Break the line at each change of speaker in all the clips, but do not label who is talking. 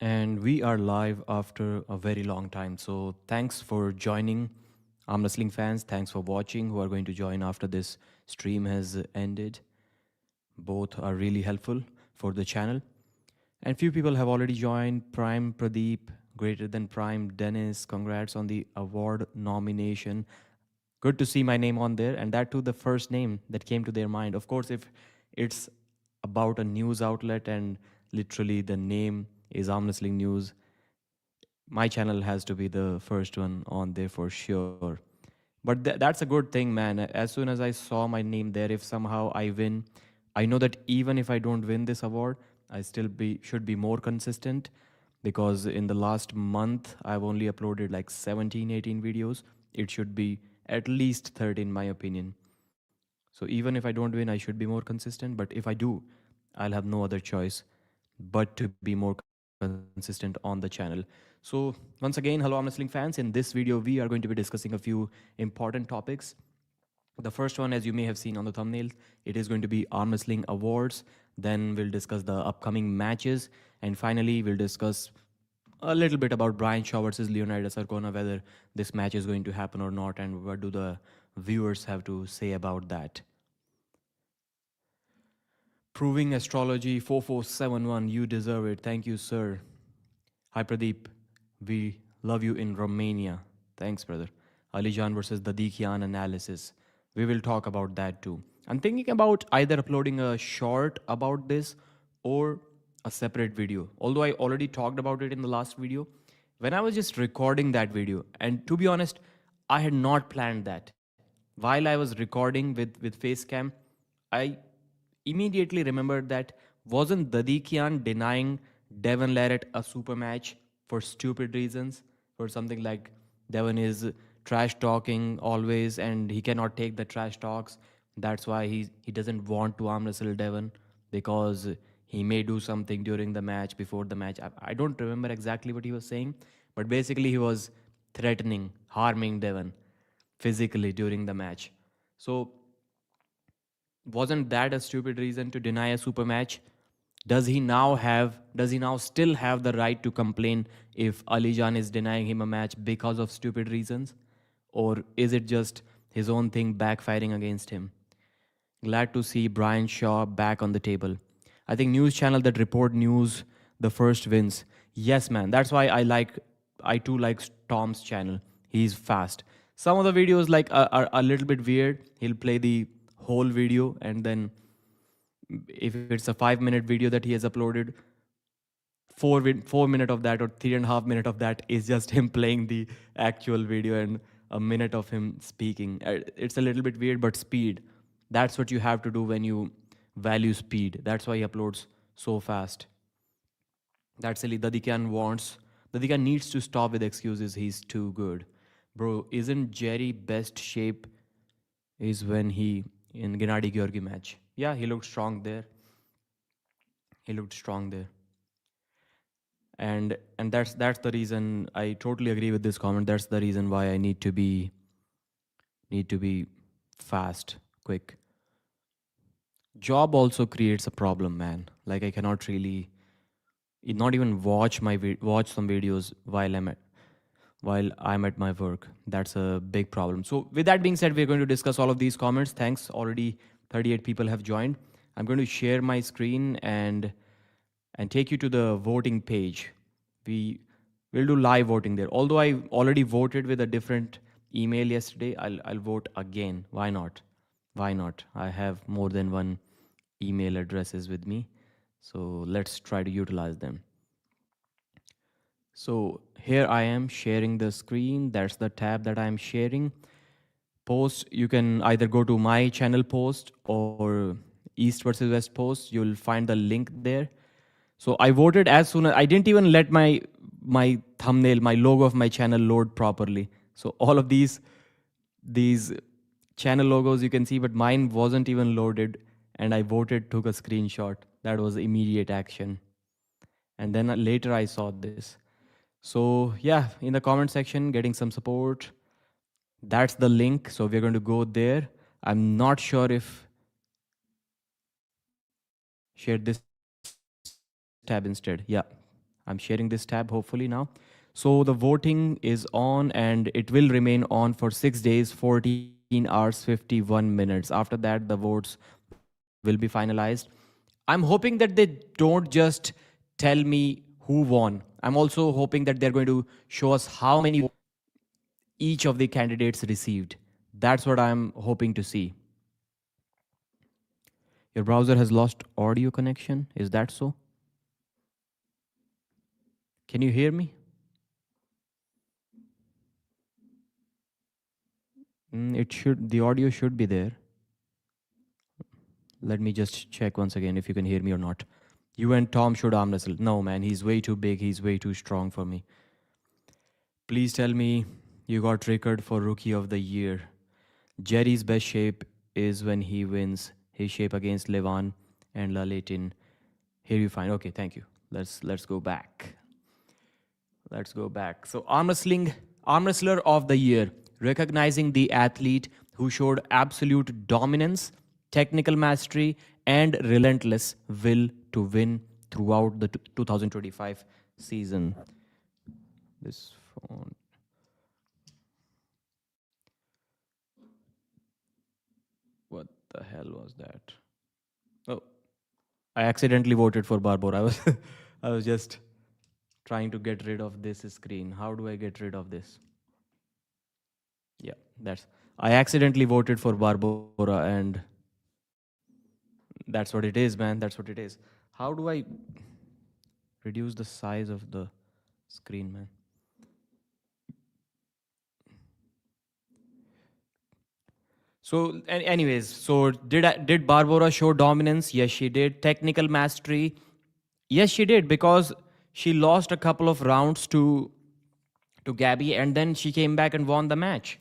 And we are live after a very long time. So thanks for joining, arm wrestling fans. Thanks for watching who are going to join after this stream has ended. Both are really helpful for the channel. And few people have already joined. Prime Pradeep, greater than Prime Dennis. Congrats on the award nomination. Good to see my name on there, and that too the first name that came to their mind. Of course, if it's about a news outlet and literally the name is Arm Wrestling News, my channel has to be the first one on there for sure. But that's a good thing, man. As soon as I saw my name there, if somehow I win, I know that even if I don't win this award, I still be should be more consistent, because in the last month I've only uploaded like 17, 18 videos. It should be at least 30 in my opinion. So even if I don't win, I should be more consistent. But if I do, I'll have no other choice but to be more consistent on the channel. So once again, hello arm wrestling fans. In this video, we are going to be discussing a few important topics. The first one, as you may have seen on the thumbnail, it is going to be Arm Wrestling Awards. Then we'll discuss the upcoming matches. And finally, we'll discuss a little bit about Brian Shaw versus Leonidas Arona, whether this match is going to happen or not, and what do the viewers have to say about that. Proving Astrology 4471, you deserve it. Thank you, sir. Hi, Pradeep. We love you in Romania. Thanks, brother. Alijan versus Dadikian analysis. We will talk about that too. I'm thinking about either uploading a short about this or a separate video. Although I already talked about it in the last video, when I was just recording that video, and to be honest, I had not planned that. While I was recording with Facecam, I immediately remembered that wasn't Dadikian denying Devon Larratt a super match for stupid reasons? For something like Devon is trash talking always and he cannot take the trash talks. That's why he doesn't want to arm wrestle Devon, because he may do something during the match, before the match. I don't remember exactly what he was saying, but basically he was threatening, harming Devon physically during the match. So wasn't that a stupid reason to deny a super match? Does he now still have the right to complain if Alijan is denying him a match because of stupid reasons? Or is it just his own thing backfiring against him? Glad to see Brian Shaw back on the table. I think news channel that report news, the first wins. Yes, man. That's why I too like Tom's channel. He's fast. Some of the videos like are a little bit weird. He'll play the whole video, and then if it's a 5 minute video that he has uploaded, 4 minute of that or 3.5 minute of that is just him playing the actual video and a minute of him speaking. It's a little bit weird, but speed. That's what you have to do when you value speed. That's why he uploads so fast. That's silly. Dadikan needs to stop with excuses. He's too good. Bro, isn't Jerry best shape is when he in Gennady Georgi match? Yeah, he looked strong there. He looked strong there. And that's the reason I totally agree with this comment. That's the reason why I need to be fast, quick. Job also creates a problem, man. Like I cannot really not even watch some videos while I'm at my work. That's a big problem. So with that being said, we're going to discuss all of these comments. Thanks. Already 38 people have joined. I'm going to share my screen and take you to the voting page. We will do live voting there. Although I already voted with a different email yesterday, I'll vote again. Why not? Why not? I have more than one email addresses with me. So let's try to utilize them. So here I am sharing the screen. That's the tab that I'm sharing. Post, you can either go to my channel post or East versus West post. You'll find the link there. So I voted as soon as I didn't even let my thumbnail, my logo of my channel load properly. So all of these channel logos you can see, but mine wasn't even loaded, and I voted, took a screenshot. That was immediate action. And then later I saw this. So yeah, in the comment section, getting some support. That's the link. So we're going to go there. I'm not sure if share this tab instead. Yeah, I will. I'm sharing this tab hopefully now. So the voting is on and it will remain on for 6 days, 14 hours, 51 minutes. After that, the votes will be finalized. I'm hoping that they don't just tell me who won. I'm also hoping that they're going to show us how many each of the candidates received. That's what I'm hoping to see. Your browser has lost audio connection. Is that so? Can you hear me? It should. The audio should be there. Let me just check once again if you can hear me or not. You and Tom should arm wrestle. No, man, he's way too big. He's way too strong for me. Please tell me you got triggered for Rookie of the Year. Jerry's best shape is when he wins his shape against Levan and Laletin. Here you find. Okay, thank you. Let's go back. Let's go back. So arm wrestler of the year, recognizing the athlete who showed absolute dominance, technical mastery, and relentless will to win throughout the 2025 season. This phone. What the hell was that? Oh, I accidentally voted for Barbara. I was I was just trying to get rid of this screen. How do I get rid of this? Yeah, that's. I accidentally voted for Barbara, and that's what it is, man. That's what it is. How do I reduce the size of the screen, man? So, anyways, so did Barbara show dominance? Yes, she did. Technical mastery? Yes, she did because she lost a couple of rounds to Gabby, and then she came back and won the match.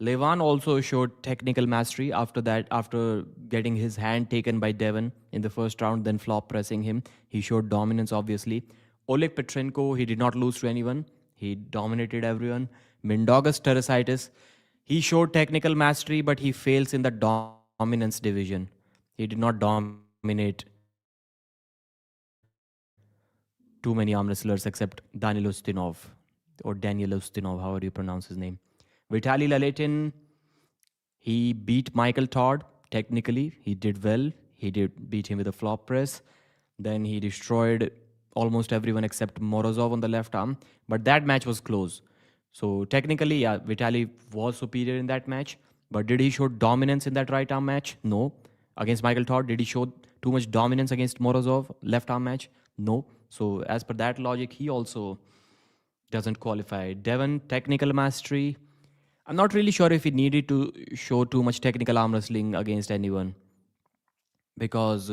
Levan also showed technical mastery after that, after getting his hand taken by Devon in the first round, then flop pressing him. He showed dominance, obviously. Oleg Petrenko, he did not lose to anyone. He dominated everyone. Mindaugas Teresitis, he showed technical mastery, but he fails in the dominance division. He did not dominate too many arm wrestlers except Danilo Ustinov or Daniel Ustinov, however you pronounce his name. Vitaly Laletin, he beat Michael Todd. Technically, he did well. He did beat him with a flop press. Then he destroyed almost everyone except Morozov on the left arm. But that match was close. So technically, yeah, Vitaly was superior in that match. But did he show dominance in that right arm match? No. Against Michael Todd, did he show too much dominance against Morozov left arm match? No. So as per that logic, he also doesn't qualify. Devon, technical mastery. I'm not really sure if he needed to show too much technical arm wrestling against anyone because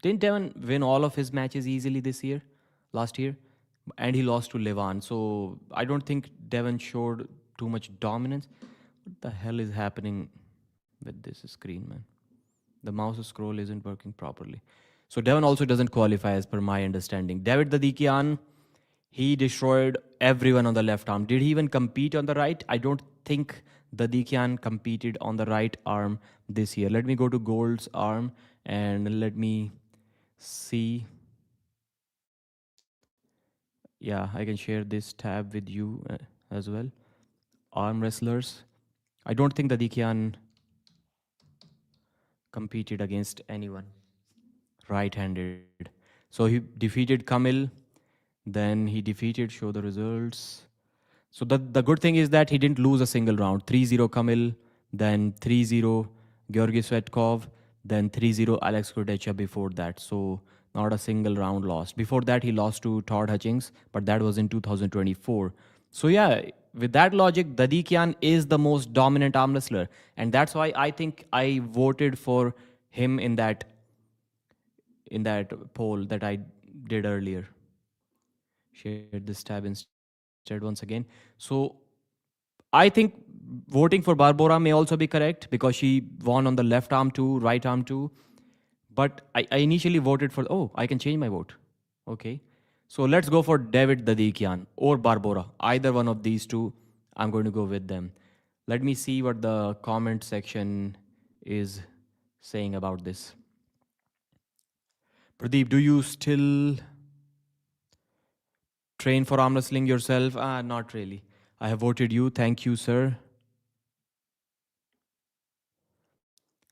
didn't Devon win all of his matches easily this year, last year? And he lost to Levan. So I don't think Devon showed too much dominance. What the hell is happening with this screen, man? The mouse scroll isn't working properly. So Devon also doesn't qualify as per my understanding. David Dadikian, he destroyed everyone on the left arm. Did he even compete on the right? I don't think Dadikian competed on the right arm this year. Let me go to Gold's arm and let me see. Yeah, I can share this tab with you as well. Arm wrestlers. I don't think Dadikian competed against anyone right-handed. So he defeated Kamil, then he defeated, show the results. So the good thing is that he didn't lose a single round. 3-0 Kamil, then 3-0 Georgi Svetkov, then 3-0 Alex Kordecha before that. So not a single round lost. Before that, he lost to Todd Hutchings, but that was in 2024. So yeah, with that logic, Dadikian is the most dominant arm wrestler. And that's why I think I voted for him in that poll that I did earlier. Share this tab instead once again. So I think voting for Barbara may also be correct because she won on the left arm too, right arm too. But I initially voted for, oh, I can change my vote. Okay. So let's go for David Dadikian or Barbara. Either one of these two, I'm going to go with them. Let me see what the comment section is saying about this. Pradeep, do you still Train for arm wrestling yourself? Not really. I have voted you. Thank you, sir.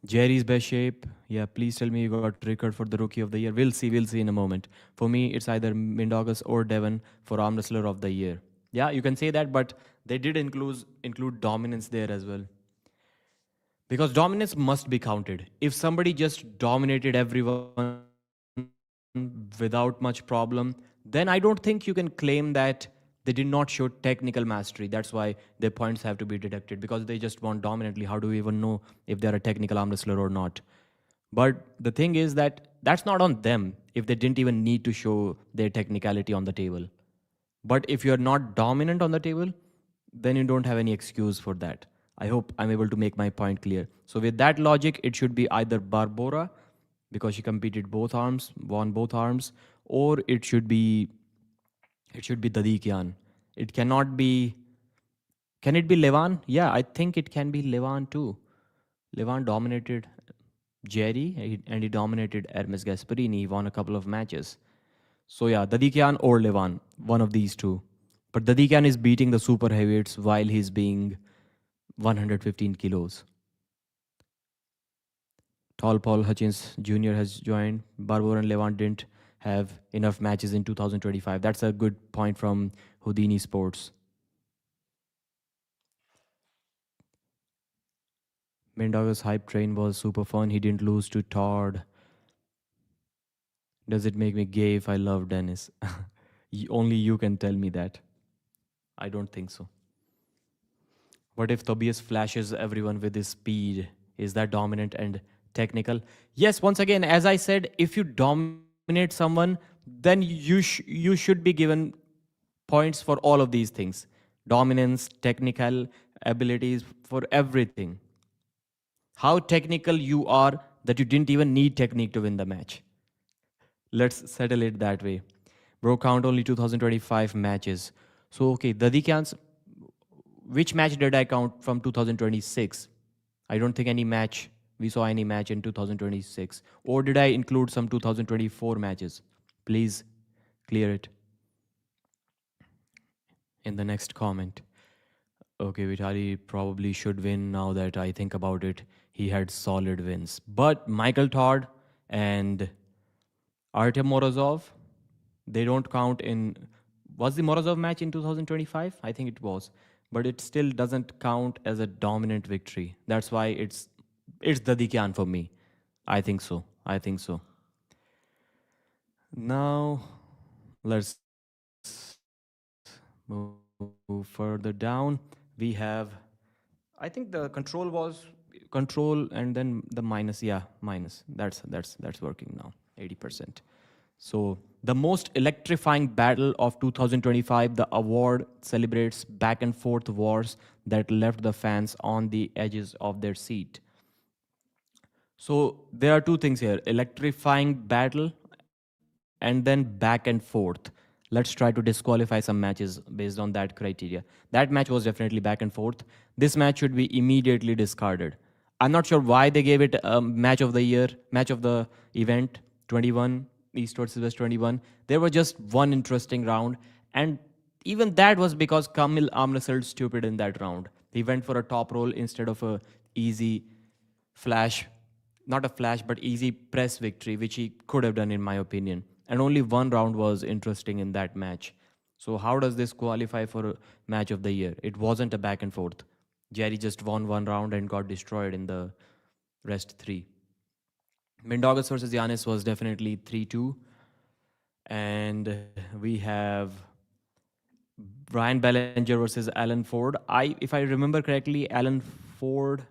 Jerry's best shape. Yeah, please tell me you got record for the rookie of the year. We'll see. We'll see in a moment. For me, it's either Mindaugas or Devon for arm wrestler of the year. Yeah, you can say that, but they did include dominance there as well. Because dominance must be counted. If somebody just dominated everyone without much problem, then I don't think you can claim that they did not show technical mastery. That's why their points have to be deducted because they just won dominantly. How do we even know if they're a technical arm wrestler or not? But the thing is that that's not on them if they didn't even need to show their technicality on the table. But if you're not dominant on the table, then you don't have any excuse for that. I hope I'm able to make my point clear. So with that logic, it should be either Barbora, because she competed both arms, won both arms, or it should be Dadikyan. It cannot be. Can it be Levan? Yeah, I think it can be Levan too. Levan dominated and he dominated Hermes Gasparini. He won a couple of matches. So yeah, Dadikyan or Levan, one of these two. But Dadikyan is beating the super heavyweights while he's being 115 kilos. Tall Paul Hutchins Jr. has joined. Barbour and Levant didn't have enough matches in 2025. That's a good point from Houdini Sports. Mendaga's hype train was super fun. He didn't lose to Todd. Does it make me gay if I love Dennis? Only you can tell me that. I don't think so. What if Tobias flashes everyone with his speed? Is that dominant and technical? Yes, once again, as I said, if you dominate someone, then you should be given points for all of these things: dominance, technical abilities, for everything. How technical you are that you didn't even need technique to win the match. Let's settle it that way. Bro, count only 2025 matches. So, okay, Dadikyan's. Which match did I count from 2026? I don't think we saw any match in 2026. Or did I include some 2024 matches? Please clear it in the next comment. Okay, Vitali probably should win now that I think about it. He had solid wins. But Michael Todd and Artem Morozov, they don't count in. Was the Morozov match in 2025? I think it was. But it still doesn't count as a dominant victory. That's why it's Dadikyan for me. I think so. Now let's move further down. We have, I think the control was control and then the minus. Yeah, minus. That's working now. 80%. So, the most electrifying battle of 2025, the award celebrates back and forth wars that left the fans on the edges of their seat. So, there are two things here: electrifying battle and then back and forth. Let's try to disqualify some matches based on that criteria. That match was definitely back and forth. This match should be immediately discarded. I'm not sure why they gave it a match of the year, match of the event, 21, East versus West 21. There was just one interesting round, and even that was because Kamil arm wrestled stupid in that round. He went for a top roll instead of a easy flash, not a flash, but easy press victory, which he could have done in my opinion. And only one round was interesting in that match. So how does this qualify for a match of the year? It wasn't a back and forth. Jerry just won one round and got destroyed in the rest three. Mindaugas versus Giannis was definitely 3-2. And we have Brian Bellinger versus Alan Ford. If I remember correctly, Alan Ford,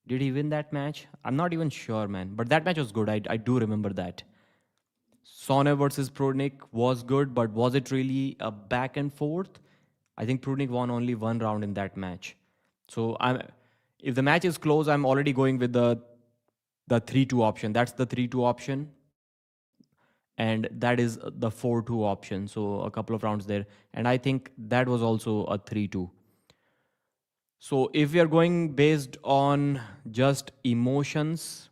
did he win that match? I'm not even sure, man. But that match was good. I do remember that. Sonne versus Prudnik was good, but was it really a back and forth? I think Prudnik won only one round in that match. So if the match is close, I'm already going with the 3-2 option. That's the 3-2 option. And that is the 4-2 option. So a couple of rounds there. And I think that was also a 3-2. So if we are going based on just emotions,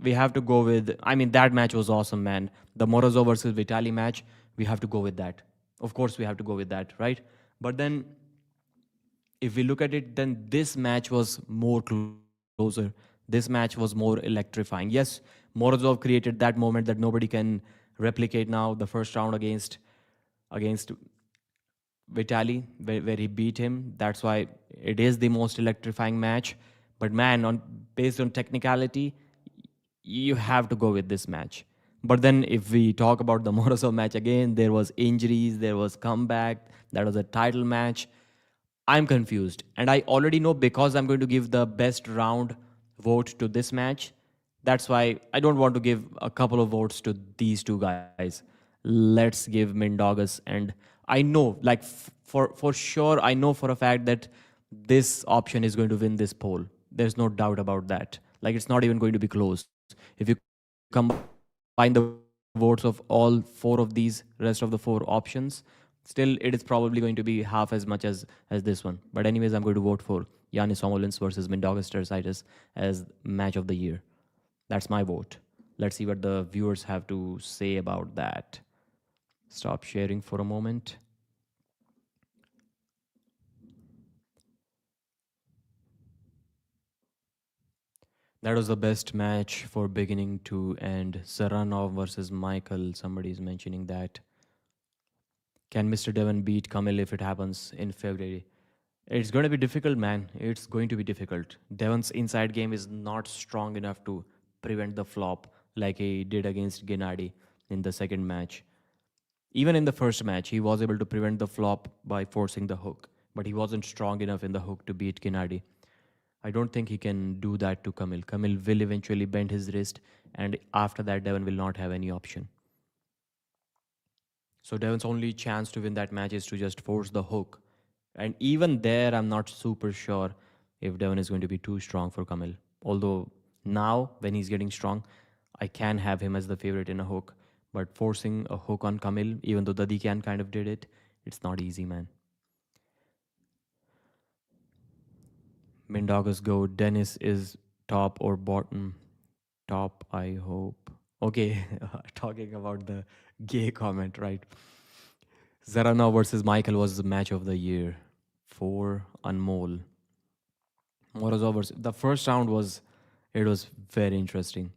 we have to go with, I mean, that match was awesome, man. The Morozov versus Vitali match, we have to go with that. Of course, we have to go with that, right? But then, if we look at it, then this match was more closer. This match was more electrifying. Yes, Morozov created that moment that nobody can replicate now. The first round against Vitali, where he beat him. That's why it is the most electrifying match. But man, on based on technicality, you have to go with this match. But then, if we talk about the Morozov match again, there was injuries, there was comeback, that was a title match. I'm confused. And I already know because I'm going to give the best round vote to this match. That's why I don't want to give a couple of votes to these two guys. Let's give Mindogus. And I know, like, for sure, I know for a fact that this option is going to win this poll. There's no doubt about that. Like, it's not even going to be close. If you combine the votes of all four of these rest of the four options, still it is probably going to be half as much as this one. But anyways, I'm going to vote for Yanis Omolins versus Mindogus Terzitis as match of the year. That's my vote. Let's see what the viewers have to say about that. Stop sharing for a moment. That was the best match for beginning to end. Saranov versus Michael. Somebody is mentioning that. Can Mr. Devon beat Kamil if it happens in February? It's going to be difficult, man. It's going to be difficult. Devon's inside game is not strong enough to prevent the flop like he did against Gennady in the second match. Even in the first match, he was able to prevent the flop by forcing the hook, but he wasn't strong enough in the hook to beat Gennady. I don't think he can do that to Kamil. Kamil will eventually bend his wrist, and after that, Devon will not have any option. So Devon's only chance to win that match is to just force the hook. And even there, I'm not super sure if Devon is going to be too strong for Kamil. Although now, when he's getting strong, I can have him as the favorite in a hook. But forcing a hook on Kamil, even though Dadikian kind of did it, it's not easy, man. Mindogus go. Dennis is top or bottom? Top, I hope. Okay, talking about the gay comment, right? Zarana versus Michael was the match of the year for Anmol. Morozov versus the first round was it was very interesting.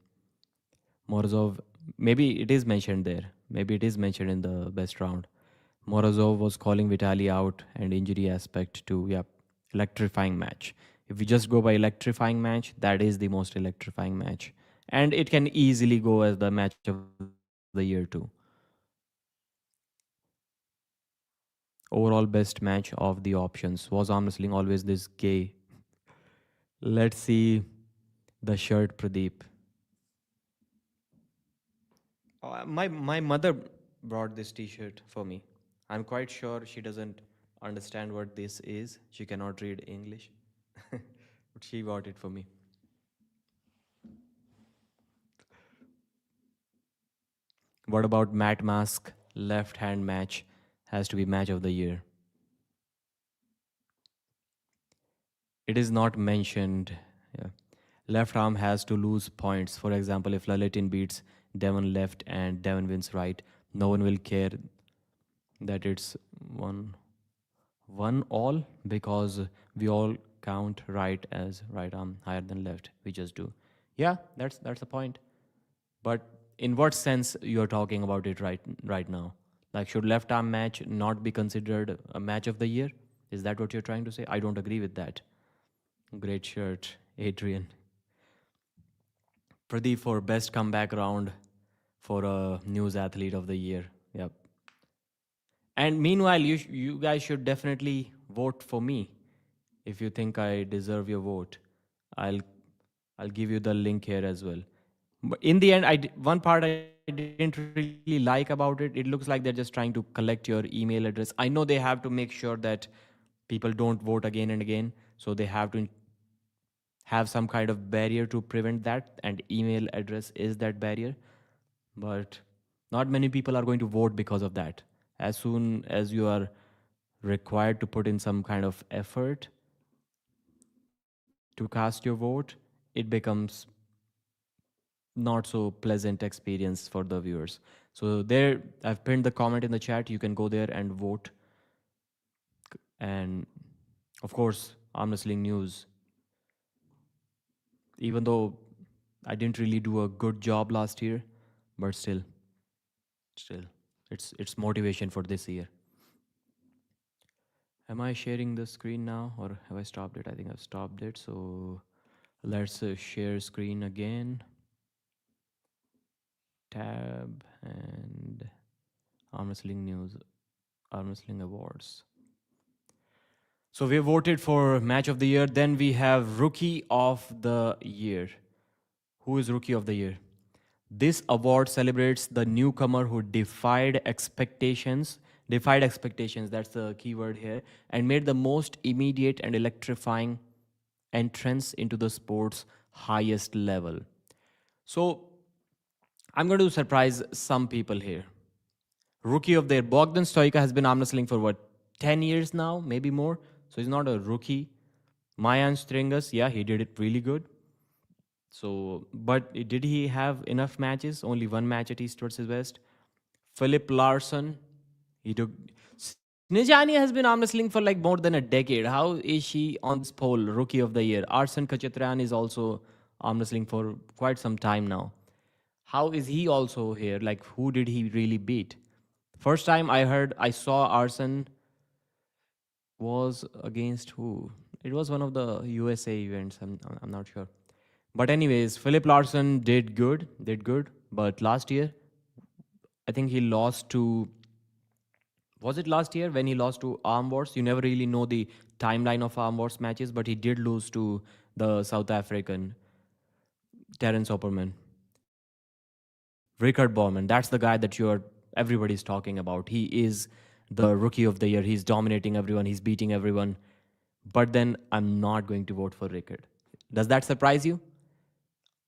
Morozov, maybe it is mentioned there. Maybe it is mentioned in the best round. Morozov was calling Vitali out and injury aspect to electrifying match. If we just go by electrifying match, that is the most electrifying match, and it can easily go as the match of the year too. Overall best match of the options was arm wrestling always this gay. Let's see the shirt, Pradeep. My mother brought this T-shirt for me. I'm quite sure she doesn't understand what this is. She cannot read English, but she bought it for me. What about Matt Mask left hand match? Has to be match of the year. It is not mentioned. Yeah. Left arm has to lose points. For example, if Lalitin beats Devon left and Devon wins right, no one will care that it's one one all because we all count right as right arm higher than left. We just do. Yeah, that's the point. But in what sense you're talking about it right now? Like, should left arm match not be considered a match of the year? Is that what you're trying to say? I don't agree with that. Great shirt, Adrian. Pradeep for best comeback round for a news athlete of the year. Yep. And meanwhile, you guys should definitely vote for me if you think I deserve your vote. I'll I'll give you the link here as well. But in the end, one part I didn't really like about it. It looks like they're just trying to collect your email address. I know they have to make sure that people don't vote again and again, so they have to have some kind of barrier to prevent that, and email address is that barrier. But not many people are going to vote because of that. As soon as you are required to put in some kind of effort to cast your vote, it becomes not so pleasant experience for the viewers. So there, I've pinned the comment in the chat. You can go there and vote. And of course, Arm Wrestling News. Even though I didn't really do a good job last year, but still, it's motivation for this year. Am I sharing the screen now, or have I stopped it? I think I've stopped it. So let's share screen again. Tab and Arm Wrestling News, Arm Wrestling Awards. So we voted for Match of the Year. Then we have Rookie of the Year. Who is Rookie of the Year? This award celebrates the newcomer who defied expectations, that's the key word here, and made the most immediate and electrifying entrance into the sport's highest level. So I'm going to surprise some people here. Rookie of the Year, Bogdan Stoica has been arm wrestling for what, 10 years now, maybe more. So he's not a rookie. Mayan Stringas, yeah, he did it really good. So, but did he have enough matches? Only one match at East versus West. Philip Larson, he took. Snijani has been arm wrestling for like more than a decade. How is she on this poll, Rookie of the Year? Arsen Kachatran is also arm wrestling for quite some time now. How is he also here? Like, who did he really beat? First time I saw Arsen was against who? It was one of the USA events. I'm not sure. But anyways, Philip Larson did good. But last year, I think he lost to. Was it last year when he lost to Arm Wars? You never really know the timeline of Arm Wars matches, but he did lose to the South African Terence Opperman. Rickard Bauman, that's the guy that everybody's talking about. He is the rookie of the year. He's dominating everyone. He's beating everyone. But then I'm not going to vote for Rickard. Does that surprise you?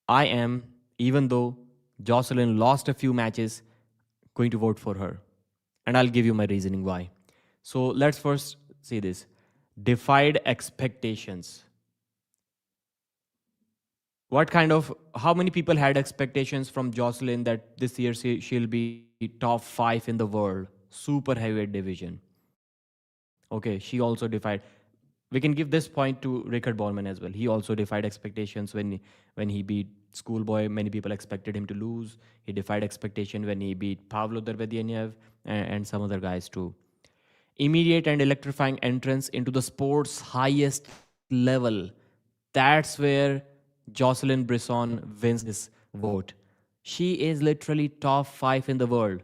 I am, even though Jocelyn lost a few matches, going to vote for her. And I'll give you my reasoning why. So let's first see this. Defied expectations. How many people had expectations from Jocelyn that this year she'll be top 5 in the world, super heavyweight division? Okay, she also defied. We can give this point to Rickard Ballman as well. He also defied expectations when he beat Schoolboy. Many people expected him to lose. He defied expectation when he beat Pavlo Darvediev and some other guys too. Immediate and electrifying entrance into the sport's highest level. That's where Jocelyn Brisson wins this vote. She is literally top 5 in the world.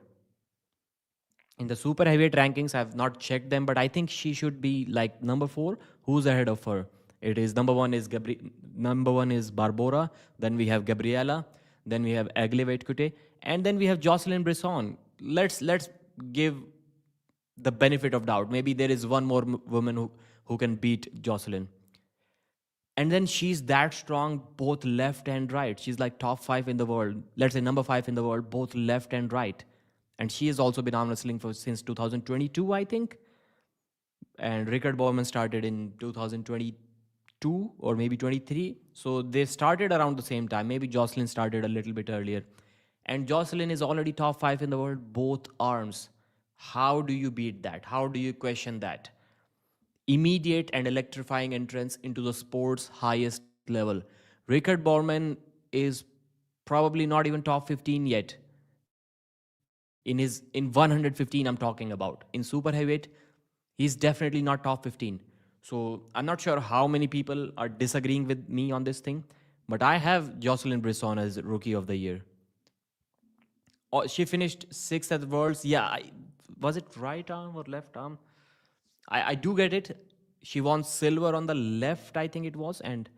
In the super heavyweight rankings, I've not checked them, but I think she should be like number 4. Who's ahead of her? It is number one is Barbora, then we have Gabriela, then we have Aglevate, and then we have Jocelyn Brisson. Let's give the benefit of doubt. Maybe there is one more woman who can beat Jocelyn. And then she's that strong both left and right. She's like top 5 in the world. Let's say number 5 in the world, both left and right. And she has also been arm wrestling since 2022, I think. And Rickard Bowman started in 2022 or maybe 23. So they started around the same time. Maybe Jocelyn started a little bit earlier. And Jocelyn is already top 5 in the world, both arms. How do you beat that? How do you question that? Immediate and electrifying entrance into the sport's highest level. Rickard Bowman is probably not even top 15 yet. In 115 I'm talking about. In super heavyweight, he's definitely not top 15. So I'm not sure how many people are disagreeing with me on this thing, but I have Jocelyn Brisson as Rookie of the Year. Oh, she finished 6th at the Worlds. Yeah, was it right arm or left arm? I do get it. She won silver on the left, I think it was. And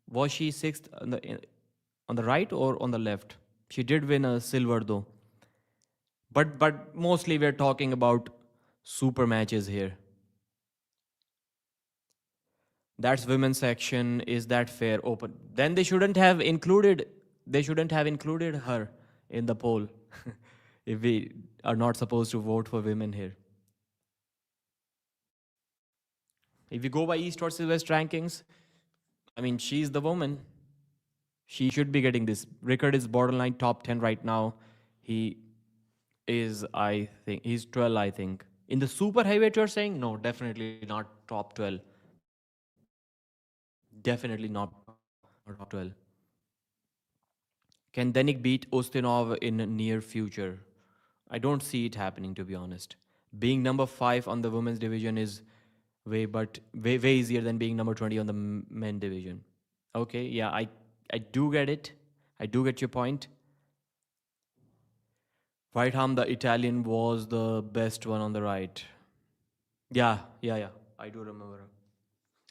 was she 6th on the right or on the left? She did win a silver though. But mostly we're talking about super matches here. That's women's section. Is that fair? Open. Then they shouldn't have included her in the poll if we are not supposed to vote for women here. If you go by East versus West rankings, I mean, she's the woman. She should be getting this. Rickard is borderline top 10 right now. He is, I think, he's 12, I think. In the super heavyweight, you're saying? No, definitely not top 12. Definitely not top 12. Can Denik beat Ustinov in near future? I don't see it happening, to be honest. Being number 5 on the women's division is way easier than being number 20 on the men division. Okay, yeah, I do get it. I do get your point. Right arm, the Italian was the best one on the right. Yeah. I do remember her.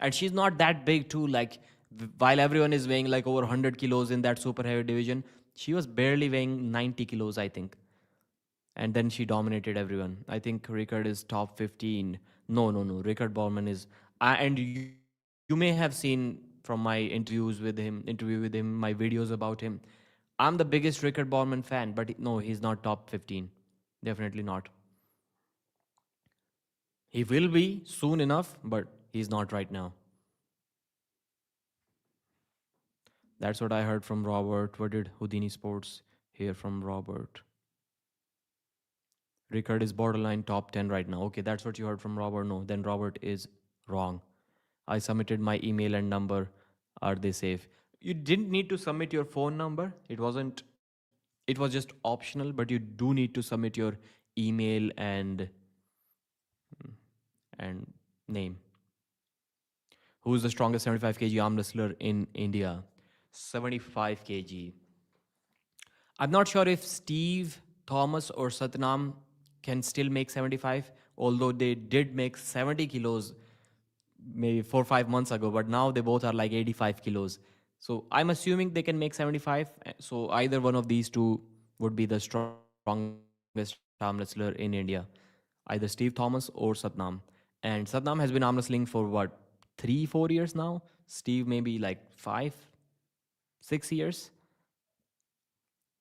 And she's not that big too. Like while everyone is weighing like over 100 kilos in that super heavy division, she was barely weighing 90 kilos, I think. And then she dominated everyone. I think Rickard is top 15. No. Rickard Baumann is, and you may have seen from my interview with him, my videos about him. I'm the biggest Rickard Baumann fan, but no, he's not top 15. Definitely not. He will be soon enough, but he's not right now. That's what I heard from Robert. What did Houdini Sports hear from Robert? Rickard is borderline top 10 right now. Okay, that's what you heard from Robert. No, then Robert is wrong. I submitted my email and number. Are they safe? You didn't need to submit your phone number. It was just optional, but you do need to submit your email and name. Who's the strongest 75 kg arm wrestler in India? 75 kg. I'm not sure if Steve Thomas or Satnam can still make 75, although they did make 70 kilos maybe 4 or 5 months ago, but now they both are like 85 kilos. So I'm assuming they can make 75. So either one of these two would be the strongest arm wrestler in India. Either Steve Thomas or Satnam. And Satnam has been arm wrestling for what, 3, 4 years now? Steve maybe like 5, 6 years.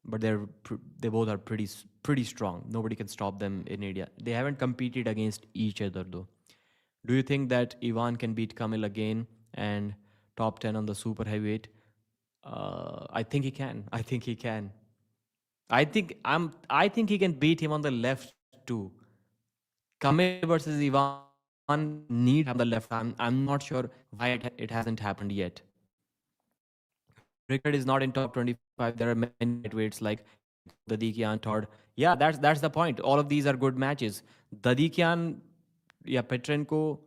But they both are pretty strong. Nobody can stop them in India. They haven't competed against each other though. Do you think that Ivan can beat Kamil again and top 10 on the super heavyweight? I think he can. I think he can. I think he can beat him on the left too. Kamil versus Ivan needs to happen on the left. I'm not sure why it hasn't happened yet. Rickard is not in top 25. There are many lightweights like Petrenko, Dadikian, Todd. Yeah, that's the point. All of these are good matches. Dadikian, yeah, Petrenko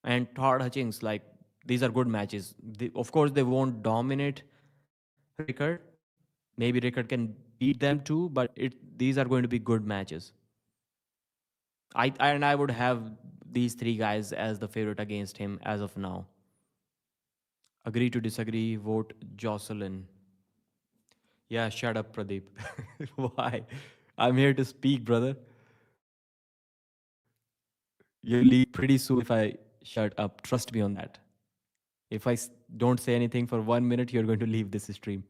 and Todd Hutchings, like these are good matches. Of course, they won't dominate Rickard. Maybe Rickard can beat them too, but these are going to be good matches. I would have these three guys as the favorite against him as of now. Agree to disagree. Vote Jocelyn. Yeah, shut up, Pradeep. Why? I'm here to speak, brother. You'll leave pretty soon if I shut up. Trust me on that. If don't say anything for 1 minute, you're going to leave this stream.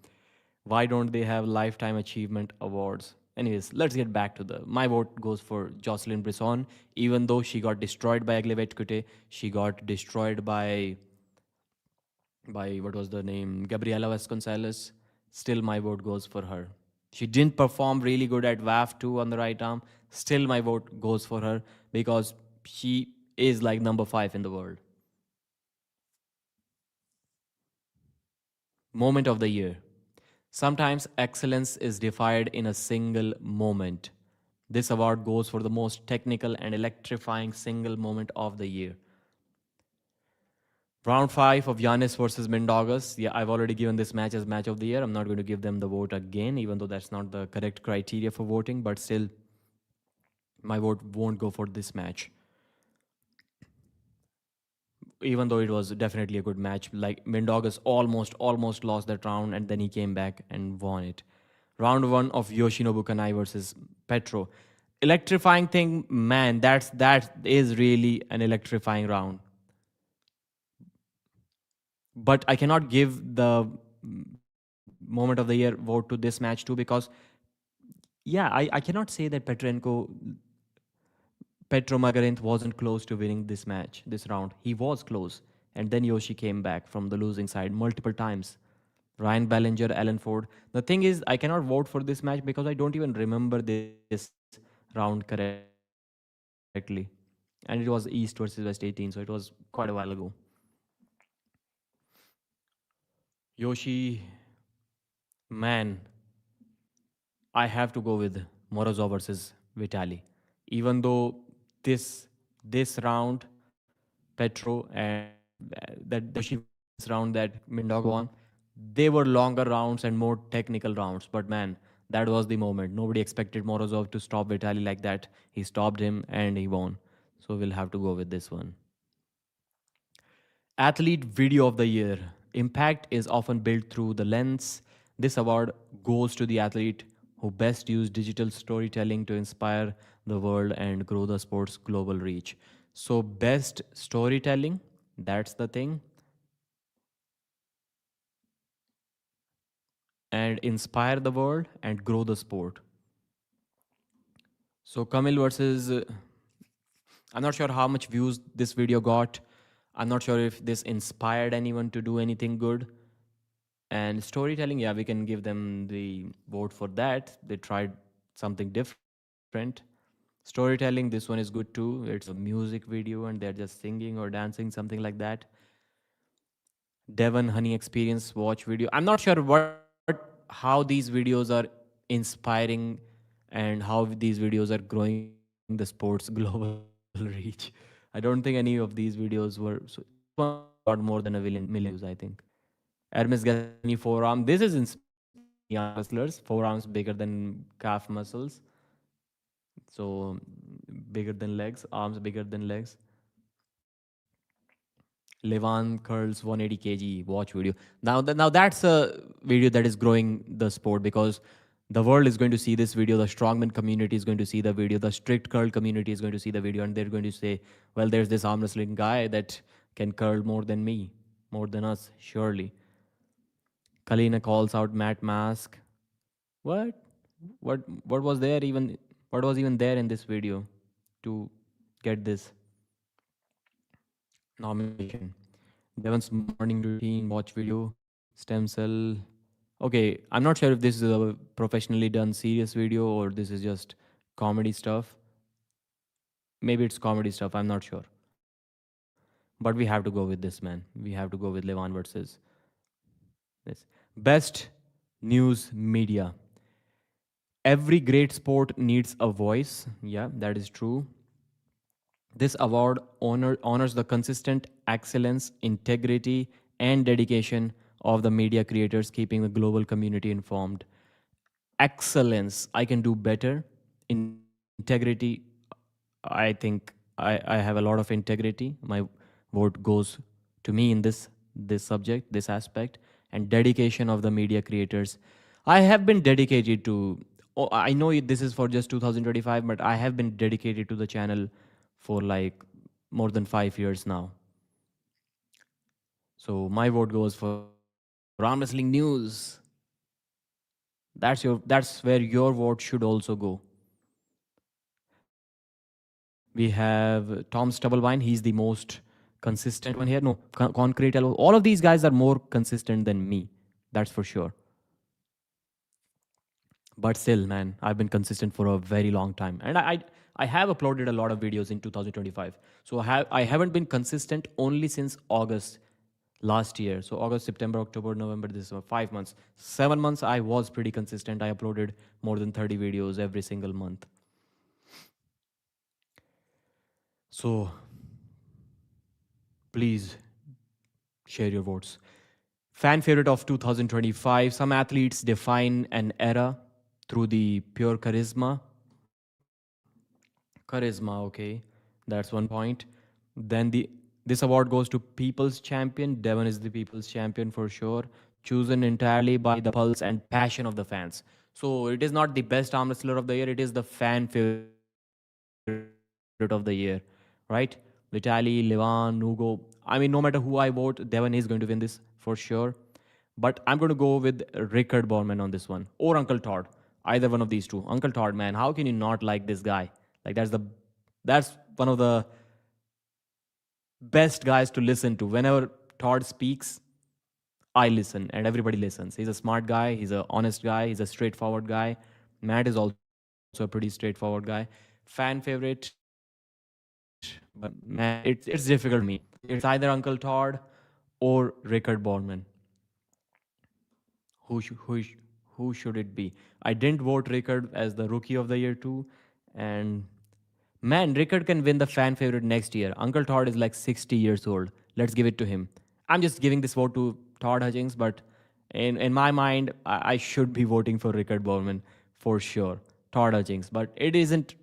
Why don't they have lifetime achievement awards? Anyways, let's get back to the. My vote goes for Jocelyn Brisson. Even though she got destroyed by Aglevet, she got destroyed by what was the name, Gabriela Vasconcelos. Still, my vote goes for her. She didn't perform really good at WAF 2 on the right arm. Still, my vote goes for her because she is like number 5 in the world. Moment of the year. Sometimes excellence is defined in a single moment. This award goes for the most technical and electrifying single moment of the year. Round 5 of Giannis versus Mindaugas. Yeah, I've already given this match as match of the year. I'm not going to give them the vote again, even though that's not the correct criteria for voting, but still, my vote won't go for this match. Even though it was definitely a good match, like Mindaugas almost lost that round, and then he came back and won it. Round 1 of Yoshinobu Kanai versus Petro. Electrifying thing, man, that is really an electrifying round. But I cannot give the moment of the year vote to this match too because, yeah, I cannot say that Petro Magarinth wasn't close to winning this match, this round. He was close. And then Yoshi came back from the losing side multiple times. Ryan Ballinger, Alan Ford. The thing is, I cannot vote for this match because I don't even remember this round correctly. And it was East versus West 18, so it was quite a while ago. Yoshi, man, I have to go with Morozov versus Vitali. Even though this round, Petro and that Yoshi versus this round that Mindog won, they were longer rounds and more technical rounds. But man, that was the moment. Nobody expected Morozov to stop Vitali like that. He stopped him and he won. So we'll have to go with this one. Athlete Video of the Year. Impact is often built through the lens. This award goes to the athlete who best used digital storytelling to inspire the world and grow the sport's global reach. So, best storytelling, that's the thing, and inspire the world and grow the sport. So, Kamil versus, I'm not sure how much views this video got. I'm not sure if this inspired anyone to do anything good. And storytelling, yeah, we can give them the vote for that. They tried something different. Storytelling, this one is good too. It's a music video and they're just singing or dancing, something like that. Devon Honey Experience watch video. I'm not sure how these videos are inspiring and how these videos are growing the sport's global reach. I don't think any of these videos were. So this one got more than a million views, I think. Hermes Gasparini forearm. This is inspiring any young wrestlers. Forearms bigger than calf muscles. So bigger than legs, arms bigger than legs. Levan curls 180 kg watch video. Now that's a video that is growing the sport because the world is going to see this video. The strongman community is going to see the video. The strict curl community is going to see the video, and they're going to say, "Well, there's this arm wrestling guy that can curl more than me, more than us, surely." Kalina calls out Matt Mask. What? What was there even? What was even there in this video to get this nomination? Devon's morning routine watch video, stem cell. Okay, I'm not sure if this is a professionally done serious video or this is just comedy stuff. Maybe it's comedy stuff. I'm not sure. But we have to go with this man. We have to go with Levan versus this. Best news media. Every great sport needs a voice. Yeah, that is true. This award honors the consistent excellence, integrity, and dedication of the media creators, keeping the global community informed. Excellence, I can do better. Integrity, I think I have a lot of integrity. My vote goes to me in this subject, this aspect, and dedication of the media creators. I have been dedicated to. Oh, I know this is for just 2025, but I have been dedicated to the channel for like more than 5 years now. So my vote goes for Arm Wrestling News. That's where your vote should also go. We have Tom Stubblewine. He's the most consistent one here. No, Concrete Elbow. All of these guys are more consistent than me. That's for sure. But still, man, I've been consistent for a very long time, and I have uploaded a lot of videos in 2025. So I haven't been consistent only since August last year. So August, September, October, November. This is 5 months, 7 months. I was pretty consistent. I uploaded more than 30 videos every single month. So please share your votes. Fan favorite of 2025. Some athletes define an era through the pure charisma. Charisma, okay. That's one point. Then this award goes to People's Champion. Devon is the People's Champion for sure. Chosen entirely by the pulse and passion of the fans. So it is not the best arm wrestler of the year, it is the fan favorite of the year, right? Vitali, Levan, Nugo. I mean, no matter who I vote, Devon is going to win this for sure. But I'm going to go with Rickard Borman on this one, or Uncle Todd. Either one of these two. Uncle Todd, man, how can you not like this guy? Like that's one of the best guys to listen to. Whenever Todd speaks, I listen and everybody listens. He's a smart guy, he's a honest guy, he's a straightforward guy. Matt is also good. also a pretty straightforward guy. Fan favorite, but man, it's difficult for me. It's either Uncle Todd or Rickard Borman. Who sh- who sh- who should it be? I didn't vote Rickard as the rookie of the year too, and man, Rickard can win the fan favorite next year. Uncle Todd is like 60 years old. Let's give it to him. I'm just giving this vote to Todd Hutchings, but in my mind, I should be voting for Rickard Bowman for sure. Todd Hutchings, but it isn't.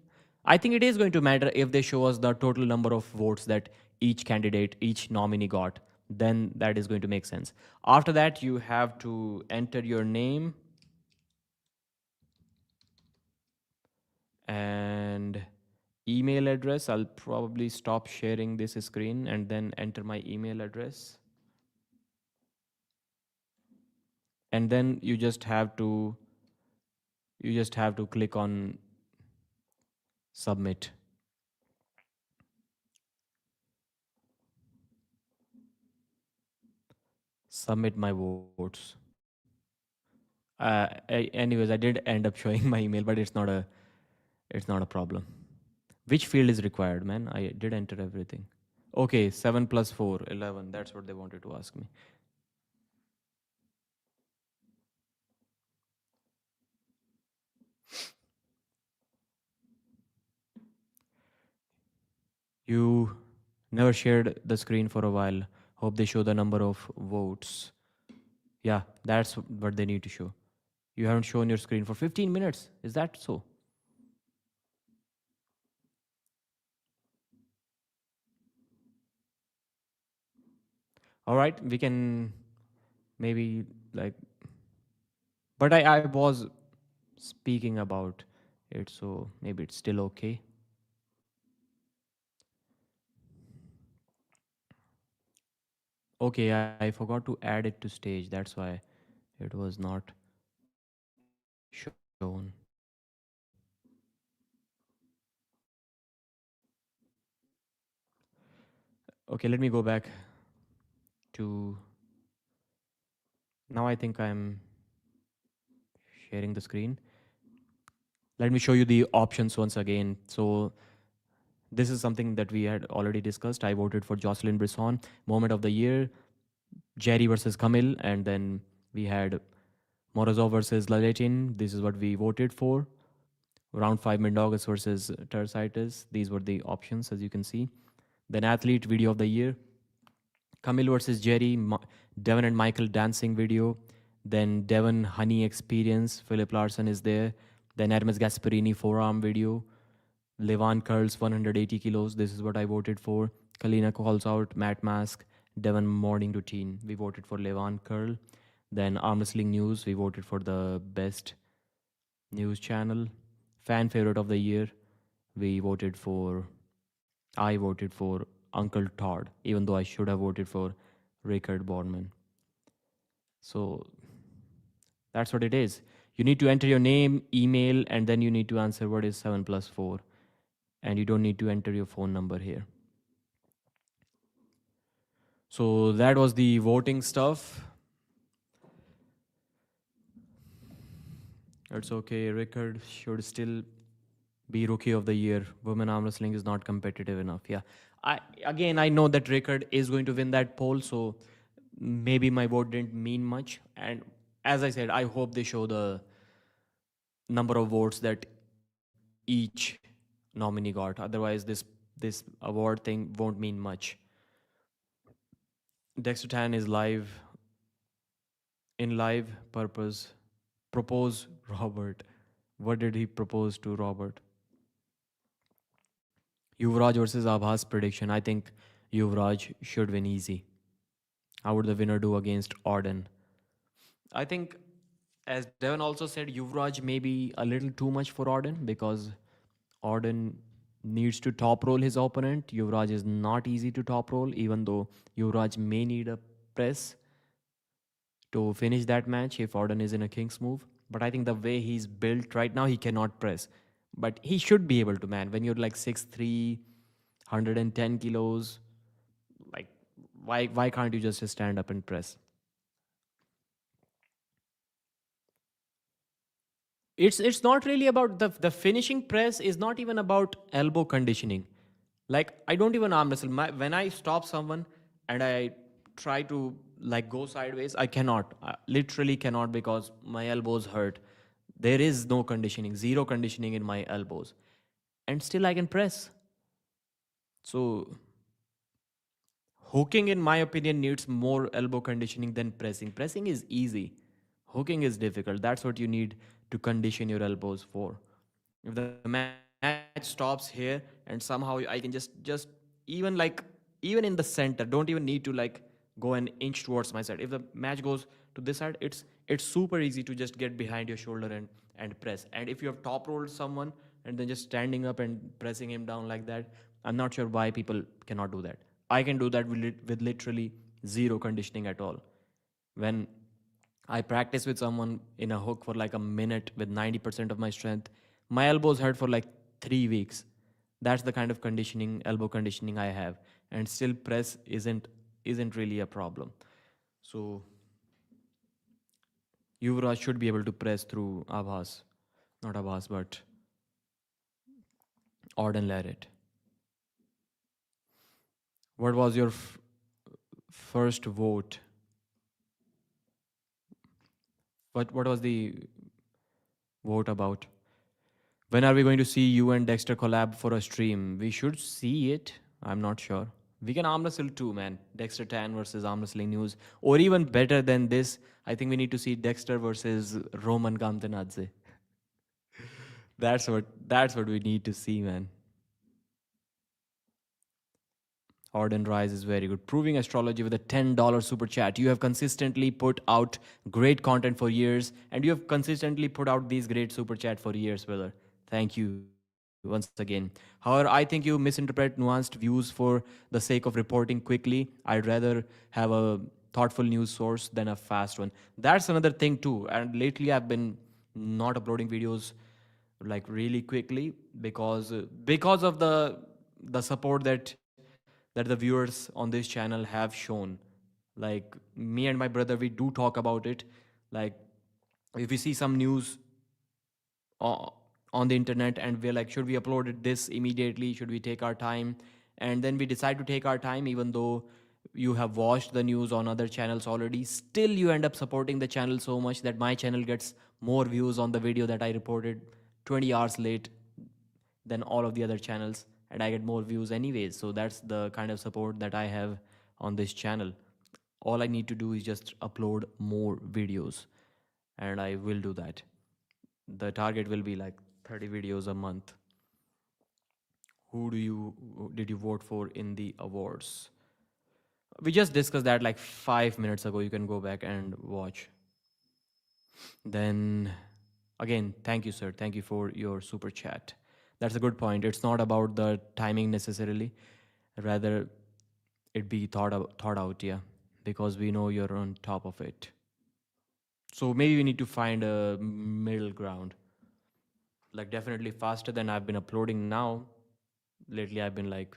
I think it is going to matter if they show us the total number of votes that each candidate, each nominee got. Then that is going to make sense. After that, you have to enter your name and email address. I'll probably stop sharing this screen and then enter my email address. And then you just have to click on submit. Submit my votes. Anyways, I did end up showing my email, but it's not a problem. Which field is required, man? I did enter everything. Okay, 7 plus 4, 11. That's what they wanted to ask me. You never shared the screen for a while. Hope they show the number of votes. Yeah, that's what they need to show. You haven't shown your screen for 15 minutes. Is that so? All right, we can maybe like, but I was speaking about it, so maybe it's still okay. Okay, I forgot to add it to stage. That's why it was not shown. Okay, let me go back to now. I think I'm sharing the screen. Let me show you the options once again. So this is something that we had already discussed. I voted for Jocelyn Brisson, moment of the year, Jerry versus Camille, and then we had Morozov versus Laletin. This is what we voted for. Round 5, Mendogas versus Tersitis. These were the options, as you can see. Then athlete video of the year, Camille versus Jerry, Devon and Michael dancing video. Then Devon honey experience. Philip Larson is there. Then Hermes Gasparini forearm video. Levan curls 180 kilos. This is what I voted for. Kalina calls out Matt Mask. Devon morning routine. We voted for Levan curl. Then arm wrestling news. We voted for the best news channel. Fan favorite of the year. We voted for. I voted for Uncle Todd, even though I should have voted for Rickard Borman. So that's what it is. You need to enter your name, email, and then you need to answer what is 7 plus 4. And you don't need to enter your phone number here. So that was the voting stuff. It's okay. Rickard should still be rookie of the year. Women arm wrestling is not competitive enough. Yeah. I know that Rickard is going to win that poll, so maybe my vote didn't mean much. And as I said, I hope they show the number of votes that each nominee got. Otherwise, this award thing won't mean much. Dexter Tan is live in live purpose. Propose Robert. What did he propose to Robert? Yuvraj versus Abhas prediction. I think Yuvraj should win easy. How would the winner do against Auden? I think, as Devon also said, Yuvraj may be a little too much for Auden because Auden needs to top roll his opponent. Yuvraj is not easy to top roll, even though Yuvraj may need a press to finish that match if Auden is in a king's move. But I think the way he's built right now, he cannot press. But he should be able to, man. When you're like 6'3", 110 kilos, like why can't you just stand up and press? It's not really about the finishing press is not even about elbow conditioning. Like I don't even arm wrestle. When I stop someone and I try to like go sideways, I cannot. I literally cannot because my elbows hurt. There is no conditioning, zero conditioning in my elbows, and still I can press. So hooking, in my opinion, needs more elbow conditioning than pressing. Pressing is easy. Hooking is difficult. That's what you need to condition your elbows for. If the match stops here and somehow I can just even like even in the center, don't even need to like go an inch towards my side. If the match goes to this side, it's super easy to just get behind your shoulder and press. And if you have top rolled someone and then just standing up and pressing him down like that, I'm not sure why people cannot do that. I can do that with literally zero conditioning at all. When I practice with someone in a hook for like a minute with 90% of my strength, my elbows hurt for like 3 weeks. That's the kind of conditioning, elbow conditioning I have, and still press isn't really a problem. So Yuvraj should be able to press through Abhas, not Abhas, but Orden Larrett. What was your first vote? What was the vote about? When are we going to see you and Dexter collab for a stream? We should see it. I'm not sure. We can arm wrestle too, man. Dexter Tan versus Arm Wrestling News. Or even better than this, I think we need to see Dexter versus Roman Gamtanadze. That's what we need to see, man. Orden Rise is very good. Proving Astrology with a $10 super chat. You have consistently put out great content for years, and you have consistently put out these great super chat for years, brother. Thank you once again. However, I think you misinterpret nuanced views for the sake of reporting quickly. I'd rather have a thoughtful news source than a fast one. That's another thing too. And lately, I've been not uploading videos like really quickly because of the support that the viewers on this channel have shown. Like me and my brother, we do talk about it. Like if we see some news o- on the internet and we're like, should we upload this immediately, should we take our time, and then we decide to take our time even though you have watched the news on other channels already, still you end up supporting the channel so much that my channel gets more views on the video that I reported 20 hours late than all of the other channels, and I get more views anyways. So that's the kind of support that I have on this channel. All I need to do is just upload more videos, and I will do that. The target will be like 30 videos a month. Who did you vote for in the awards? We just discussed that like 5 minutes ago. You can go back and watch. Then again, thank you, sir. Thank you for your super chat. That's a good point. It's not about the timing necessarily, rather it be thought out, yeah, because we know you're on top of it. So maybe we need to find a middle ground. Like definitely faster than I've been uploading now. Lately I've been like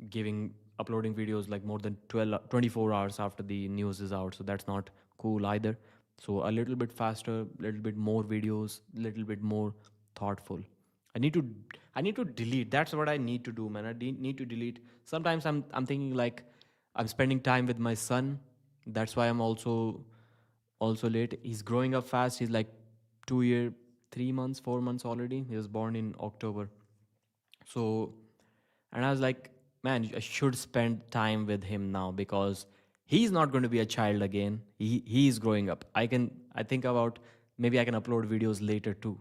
giving uploading videos like more than 24 hours after the news is out, so that's not cool either. So a little bit faster, little bit more videos, little bit more thoughtful. I need to i need to delete. That's what I need to do, man. Need to delete. Sometimes I'm thinking like I'm spending time with my son. That's why I'm also late. He's growing up fast. He's like 2 year 3 months 4 months already. He was born in October. So, and I was like, man, I should spend time with him now because he's not going to be a child again. He's growing up. I think about maybe I can upload videos later too.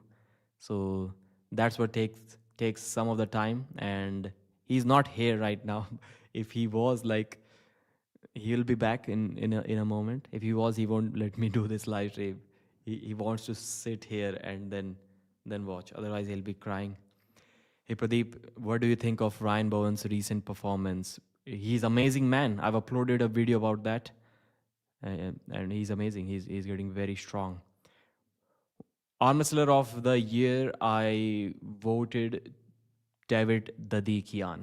So that's what takes some of the time, and he's not here right now. If he was, like, he'll be back in a moment. If he was, he won't let me do this live stream. He wants to sit here and then watch. Otherwise, he'll be crying. Hey Pradeep, what do you think of Ryan Bowen's recent performance? He's amazing, man. I've uploaded a video about that, and he's amazing. He's getting very strong. Arm Wrestler of the Year, I voted David Dadikian.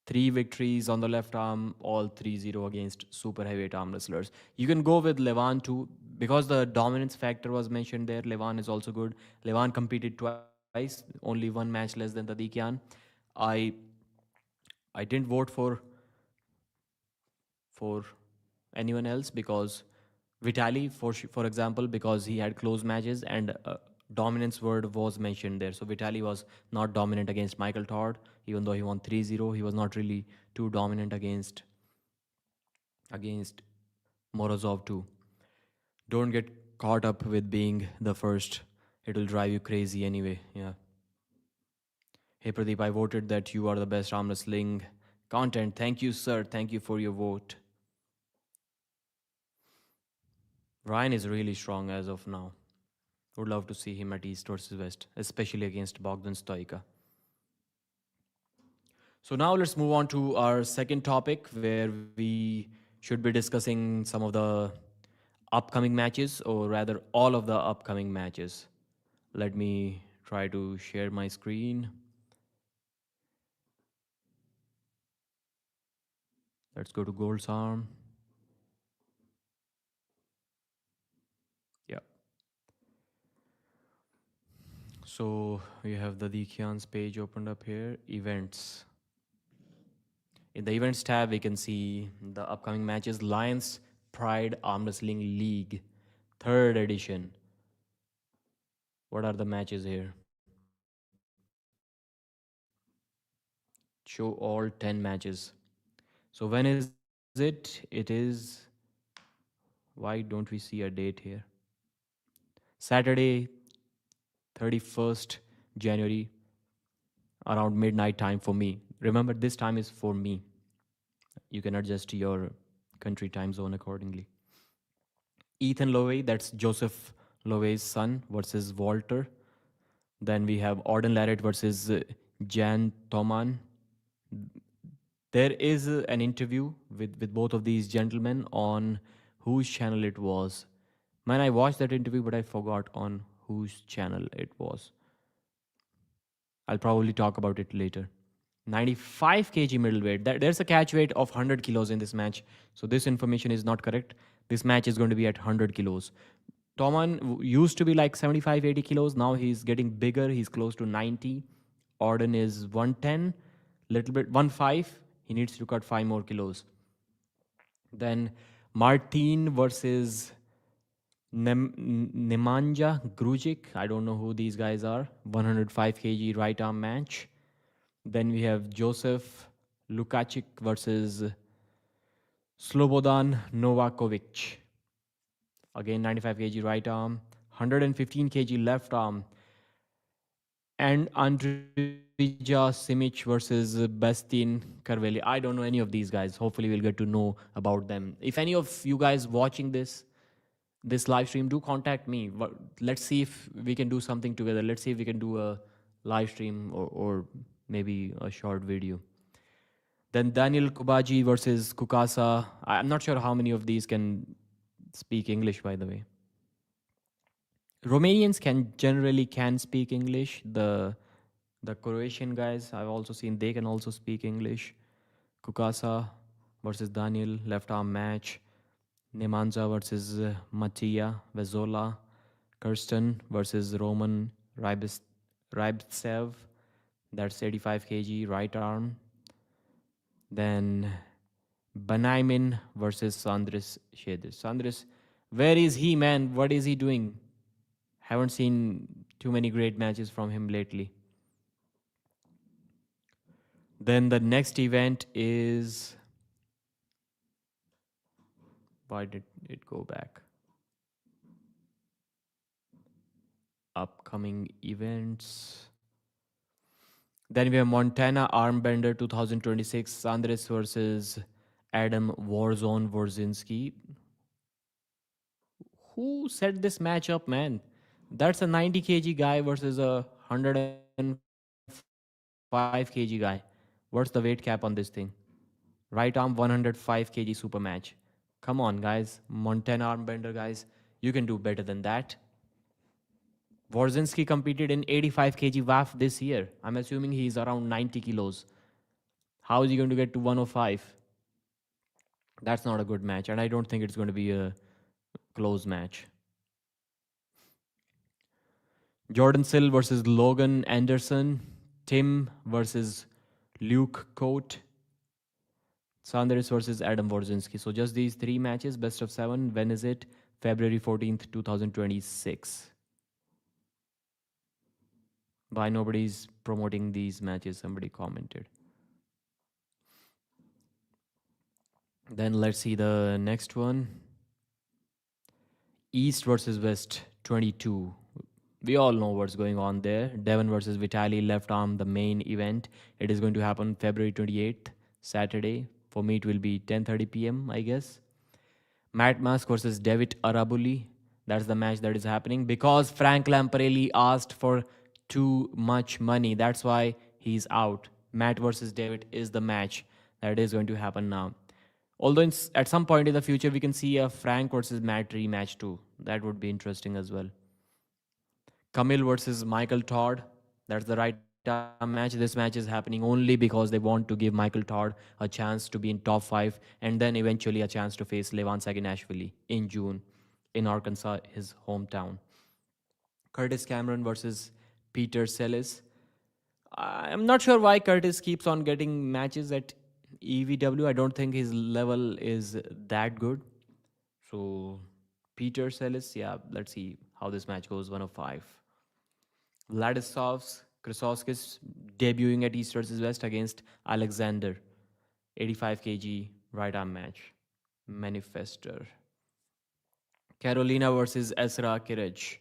Three victories on the left arm, all 3-0 against super heavyweight arm wrestlers. You can go with Levan too, because the dominance factor was mentioned there. Levan is also good. Levan competed twice, only one match less than Tadikian. I I didn't vote for anyone else because Vitali, for example, because he had close matches and dominance word was mentioned there. So Vitali was not dominant against Michael Todd, even though he won 3-0. He was not really too dominant against Morozov too. Don't get caught up with being the first. It will drive you crazy anyway. Yeah. Hey Pradeep, I voted that you are the best arm wrestling content. Thank you, sir. Thank you for your vote. Ryan is really strong as of now. Would love to see him at East versus West, especially against Bogdan Stoika. So now let's move on to our second topic where we should be discussing some of the upcoming matches, or rather all of the upcoming matches. Let me try to share my screen. Let's go to Gold's Arm. Yeah. So we have the Dikyan's page opened up here. Events. In the events tab, we can see the upcoming matches. Lions Pride Arm Wrestling League, third edition. What are the matches here? Show all 10 matches. So when is it? It is, why don't we see a date here? Saturday, 31st January, around midnight time for me. Remember, this time is for me. You can adjust your country time zone accordingly. Ethan Lowe, that's Joseph Lowe's son, versus Walter. Then we have Auden Larrett versus Jan Toman. There is an interview with both of these gentlemen on whose channel it was. Man, I watched that interview, but I forgot on whose channel it was. I'll probably talk about it later. 95 kg middleweight. There's a catch weight of 100 kilos in this match. So this information is not correct. This match is going to be at 100 kilos. Toman used to be like 75, 80 kilos. Now he's getting bigger. He's close to 90. Auden is 110, little bit 1.5. He needs to cut 5 more kilos. Then Martin versus Nemanja Grujic. I don't know who these guys are. 105 kg right arm match. Then we have Joseph Lukacic versus Slobodan Novakovic. Again, 95 kg right arm, 115 kg left arm. And Andrija Simic versus Bastin Carvelli. I don't know any of these guys. Hopefully, we'll get to know about them. If any of you guys watching this live stream, do contact me. Let's see if we can do something together. Let's see if we can do a live stream or maybe a short video. Then Daniel Kubaji versus Kukasa. I'm not sure how many of these can speak English, by the way. Romanians can speak English. The Croatian guys I've also seen, they can also speak English. Kukasa versus Daniel, left arm match. Nemanza versus Matija Vezola. Kirsten versus Roman Rybtsev. That's 85 kg right arm. Then Banaimin versus Sandris Shedis. Sandris, where is he, man? What is he doing? Haven't seen too many great matches from him lately. Then the next event is... Why did it go back? Upcoming events. Then we have Montana Armbender 2026, Sandris versus Adam Warzone Worzinski. Who set this match up, man? That's a 90 kg guy versus a 105 kg guy. What's the weight cap on this thing? Right arm 105 kg super match. Come on, guys. Montana Armbender, guys. You can do better than that. Worzinski competed in 85 kg WAF this year. I'm assuming he's around 90 kilos. How is he going to get to 105? That's not a good match, and I don't think it's going to be a close match. Jordan Sill versus Logan Anderson. Tim versus Luke Cote. Sanders versus Adam Wojcinski. So just these three matches, best of seven. When is it? February 14th, 2026. Why nobody's promoting these matches? Somebody commented. Then let's see the next one. East versus West 22. We all know what's going on there. Devon versus Vitali left arm, the main event. It is going to happen February 28th, Saturday. For me, it will be 10:30 p.m. I guess. Matt Mask versus David Arabuli. That's the match that is happening because Frank Lamparelli asked for too much money. That's why he's out. Matt versus David is the match that is going to happen now. Although at some point in the future we can see a Frank versus Matt rematch too. That would be interesting as well. Camille versus Michael Todd. That's the right arm match. This match is happening only because they want to give Michael Todd a chance to be in top 5 and then eventually a chance to face Levan Saginashvili in June in Arkansas, his hometown. Curtis Cameron versus Peter Sellis. I'm not sure why Curtis keeps on getting matches at EVW. I don't think his level is that good. So, Peter Sellis, yeah, let's see how this match goes. 105. Vladislavs Krasovskis debuting at East versus West against Alexander. 85 kg right arm match. Manifester. Carolina versus Esra Kiraj.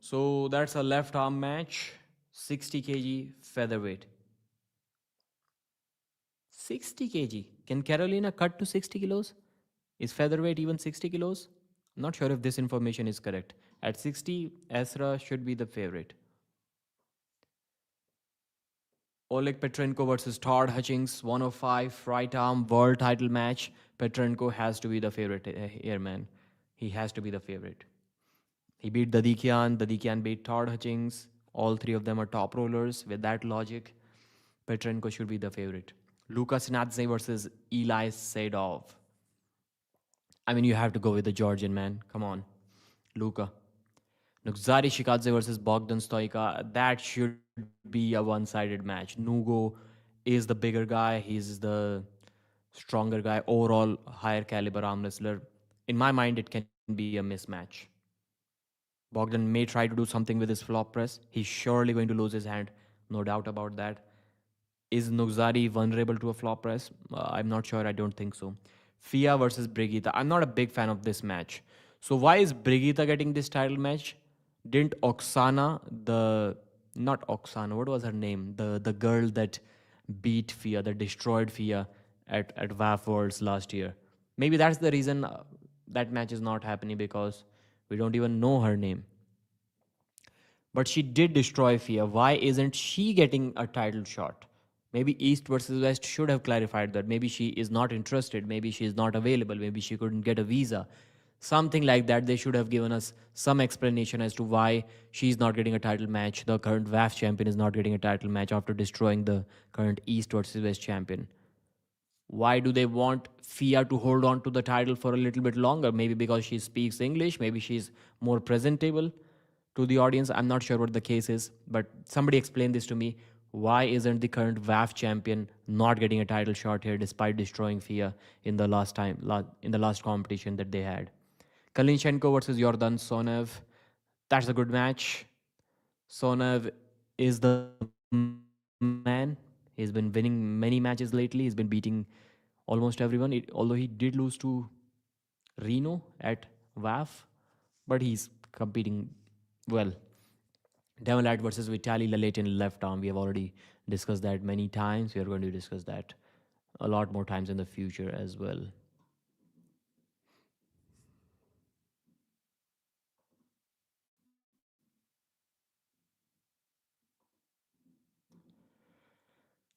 So that's a left arm match. 60 kg featherweight. 60 kg. Can Carolina cut to 60 kilos? Is featherweight even 60 kilos? I'm not sure if this information is correct. At 60, Esra should be the favorite. Oleg Petrenko versus Todd Hutchings, 105 right arm world title match. Petrenko has to be the favorite here, man. He has to be the favorite. He beat Dadikian. Dadikian beat Todd Hutchings. All three of them are top rollers. With that logic, Petrenko should be the favorite. Lucas Nadze versus Eli Sadov. I mean, you have to go with the Georgian, man. Come on. Luka. Nugzari Shikadze versus Bogdan Stoika. That should be a one-sided match. Nugo is the bigger guy. He's the stronger guy. Overall, higher caliber arm wrestler. In my mind, it can be a mismatch. Bogdan may try to do something with his flop press. He's surely going to lose his hand. No doubt about that. Is Nugzari vulnerable to a flop press? I'm not sure. I don't think so. Fia versus Brigitte. I'm not a big fan of this match. So why is Brigitte getting this title match? Didn't Oksana, not Oksana, what was her name? The girl that beat Fia, that destroyed Fia at WAF Worlds last year. Maybe that's the reason that match is not happening because we don't even know her name. But she did destroy Fia. Why isn't she getting a title shot? Maybe East versus West should have clarified that. Maybe she is not interested. Maybe she is not available. Maybe she couldn't get a visa. Something like that. They should have given us some explanation as to why she's not getting a title match. The current WAF champion is not getting a title match after destroying the current East versus West champion. Why do they want Fia to hold on to the title for a little bit longer? Maybe because she speaks English. Maybe she's more presentable to the audience. I'm not sure what the case is, but somebody explain this to me. Why isn't the current WAF champion not getting a title shot here despite destroying Fia in the last competition that they had? Kalinchenko versus Yordan Sonev. That's a good match. Sonev is the man. He's been winning many matches lately. He's been beating almost everyone. Although he did lose to Reno at WAF, but he's competing well. Demolat versus Vitali Laletin left arm. We have already discussed that many times. We are going to discuss that a lot more times in the future as well.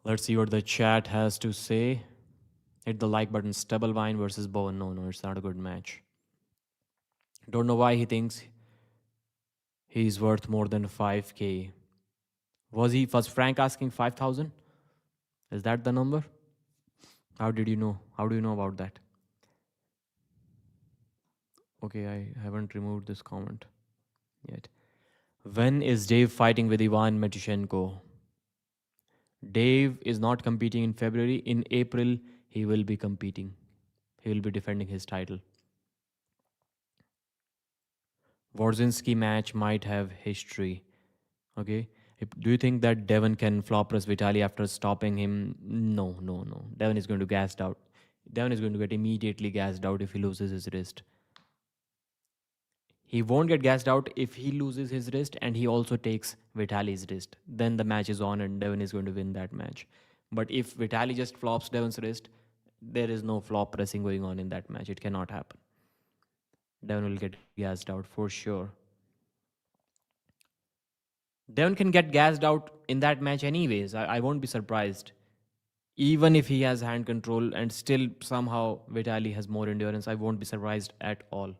Let's see what the chat has to say. Hit the like button. Stubblewine versus Bowen. No, it's not a good match. Don't know why he thinks he's worth more than 5K. Was Frank asking 5,000? Is that the number? How did you know? How do you know about that? Okay, I haven't removed this comment yet. When is Dave fighting with Ivan Matushenko? Dave is not competing in February. In April, he will be competing. He will be defending his title. Wardzinski match might have history. Okay. Do you think that Devon can flop press Vitali after stopping him? No, no, no. Devon is going to gassed out. Devon is going to get immediately gassed out if he loses his wrist. He won't get gassed out if he loses his wrist and he also takes Vitali's wrist. Then the match is on and Devon is going to win that match. But if Vitali just flops Devon's wrist, there is no flop pressing going on in that match. It cannot happen. Devon will get gassed out for sure. Devon can get gassed out in that match anyways. I won't be surprised. Even if he has hand control and still somehow Vitali has more endurance, I won't be surprised at all.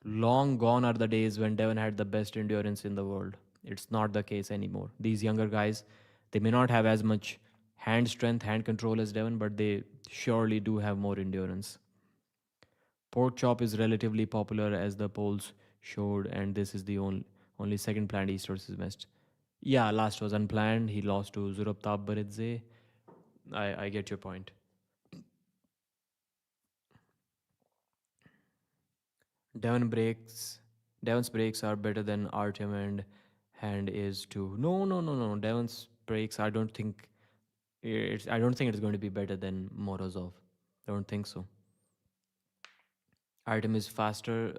Long gone are the days when Devon had the best endurance in the world. It's not the case anymore. These younger guys, they may not have as much hand strength, hand control as Devon, but they surely do have more endurance. Pork chop is relatively popular as the polls showed, and this is the only second planned East versus West. Yeah, last was unplanned. He lost to Zurabtab Baridze. I get your point. Devon breaks. Devon's breaks are better than Artem and Hand is too. No, no, no, no. Devon's breaks. I don't think it's going to be better than Morozov. I don't think so. Artem is faster.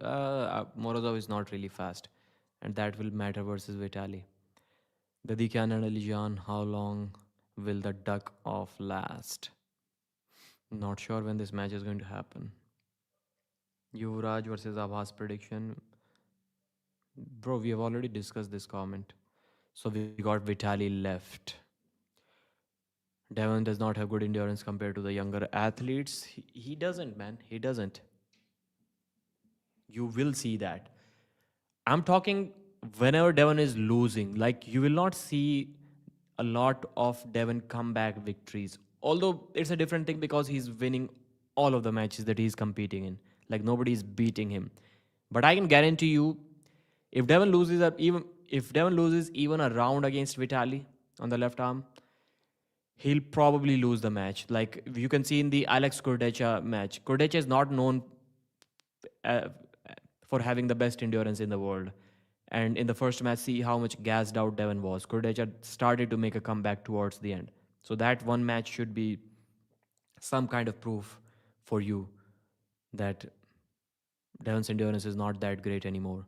Morozov is not really fast, and that will matter versus Vitali. Dadikyan and Alijan, how long will the duck off last? Not sure when this match is going to happen. Yuvraj versus Abhas prediction. Bro, we have already discussed this comment. So we got Vitali left. Devon does not have good endurance compared to the younger athletes. He doesn't, man. He doesn't. You will see that. I'm talking whenever Devon is losing, like you will not see a lot of Devon comeback victories. Although it's a different thing because he's winning all of the matches that he's competing in. Like nobody's beating him. But I can guarantee you, if Devon loses even a round against Vitali on the left arm, he'll probably lose the match. Like you can see in the Alex Kordecha match. Kordecha is not known uh, for having the best endurance in the world. And in the first match, see how much gassed out Devon was. Kordecha started to make a comeback towards the end. So that one match should be some kind of proof for you that Devon's endurance is not that great anymore.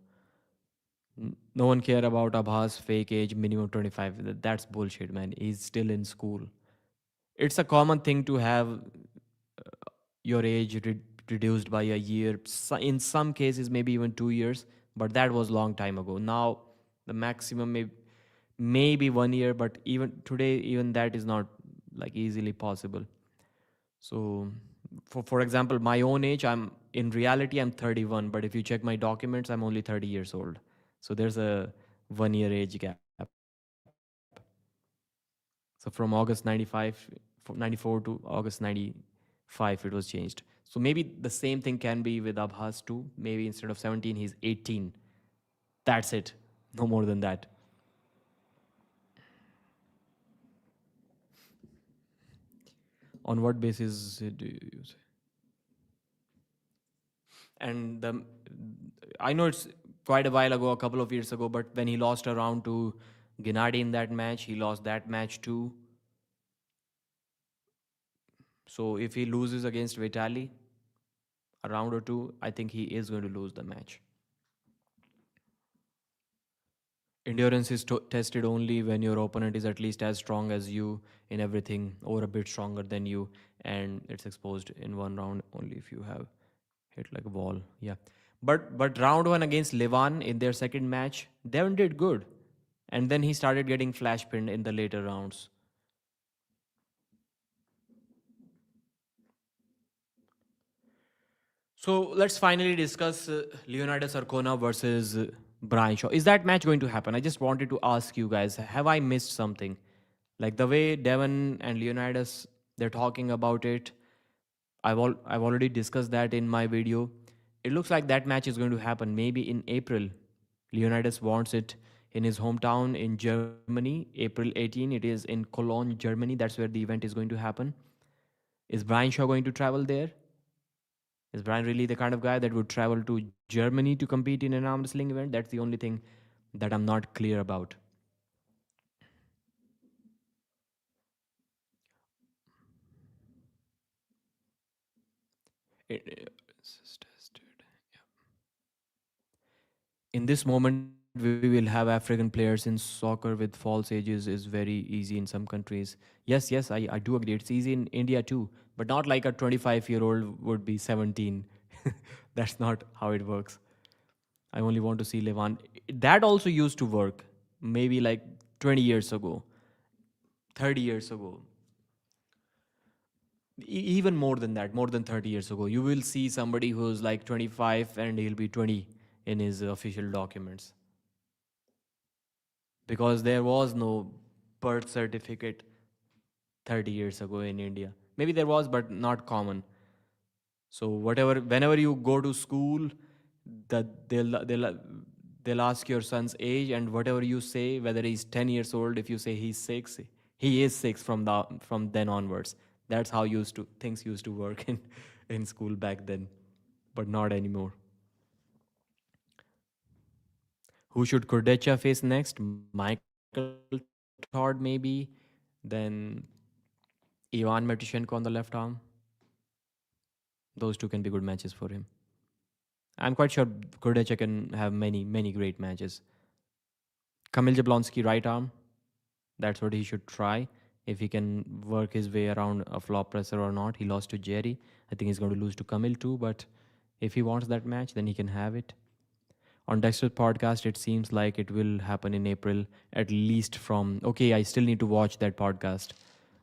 No one care about Abhas fake age minimum 25. That's bullshit, man. He's still in school. It's a common thing to have your age reduced by a year. In some cases, maybe even 2 years, but that was long time ago. Now, the maximum maybe 1 year, but even today, even that is not like easily possible. So, for example, my own age, in reality I'm 31, but if you check my documents, I'm only 30 years old. So there's a 1 year age gap. So from August 94 to August 95, it was changed. So maybe the same thing can be with Abhas too. Maybe instead of 17, he's 18. That's it. No more than that. On what basis do you use? And I know it's quite a while ago, a couple of years ago, but when he lost a round to Gennady in that match, he lost that match too. So if he loses against Vitali a round or two, I think he is going to lose the match. Endurance is tested only when your opponent is at least as strong as you in everything or a bit stronger than you, and it's exposed in one round only if you have hit like a wall. Yeah. But round one against Levan in their second match, Devon did good. And then he started getting flash pinned in the later rounds. So let's finally discuss Leonidas Arcona versus Brian Shaw. Is that match going to happen? I just wanted to ask you guys, have I missed something? Like the way Devon and Leonidas they're talking about it, I've already discussed that in my video. It looks like that match is going to happen maybe in April. Leonidas wants it in his hometown in Germany, April 18. It is in Cologne, Germany. That's where the event is going to happen. Is Brian Shaw going to travel there? Is Brian really the kind of guy that would travel to Germany to compete in an arm wrestling event? That's the only thing that I'm not clear about. Tested. In this moment we will have African players in soccer with false ages is very easy in some countries. Yes, I do agree it's easy in India too, but not like a 25-year-old would be 17. That's not how it works. I only want to see Levan. That also used to work maybe like 20 years ago, 30 years ago. Even more than that, more than 30 years ago, you will see somebody who's like 25 and he'll be 20 in his official documents, because there was no birth certificate 30 years ago in India. Maybe there was, but not common. So whatever, whenever you go to school, that they'll ask your son's age, and whatever you say, whether he's 10 years old, if you say he's 6, he is 6 from then onwards. That's how used to things used to work in school back then, but not anymore. Who should Kurdecha face next? Michael Todd, maybe. Then Ivan Matishenko on the left arm. Those two can be good matches for him. I'm quite sure Kurdecha can have many great matches. Kamil Jablonski right arm. That's what he should try. If he can work his way around a flop presser or not. He lost to Jerry. I think he's going to lose to Kamil too. But if he wants that match, then he can have it. On Dexter's podcast, it seems like it will happen in April, at least from. Okay, I still need to watch that podcast,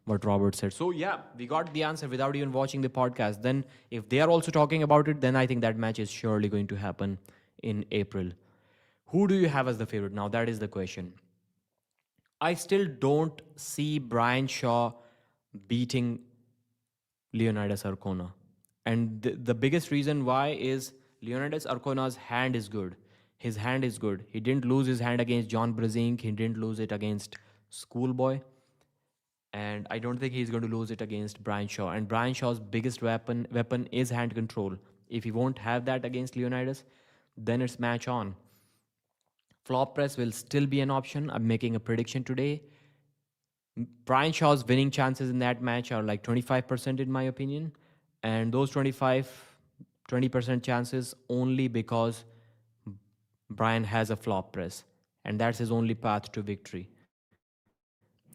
what Robert said. So, yeah, we got the answer without even watching the podcast. Then, if they are also talking about it, then I think that match is surely going to happen in April. Who do you have as the favorite? Now, that is the question. I still don't see Brian Shaw beating Leonidas Arcona. And the biggest reason why is Leonidas Arcona's hand is good. His hand is good. He didn't lose his hand against John Brezink. He didn't lose it against Schoolboy. And I don't think he's going to lose it against Brian Shaw. And Brian Shaw's biggest weapon is hand control. If he won't have that against Leonidas, then it's match on. Flop press will still be an option. I'm making a prediction today. Brian Shaw's winning chances in that match are like 25% in my opinion. And those 20% chances only because Brian has a flop press. And that's his only path to victory.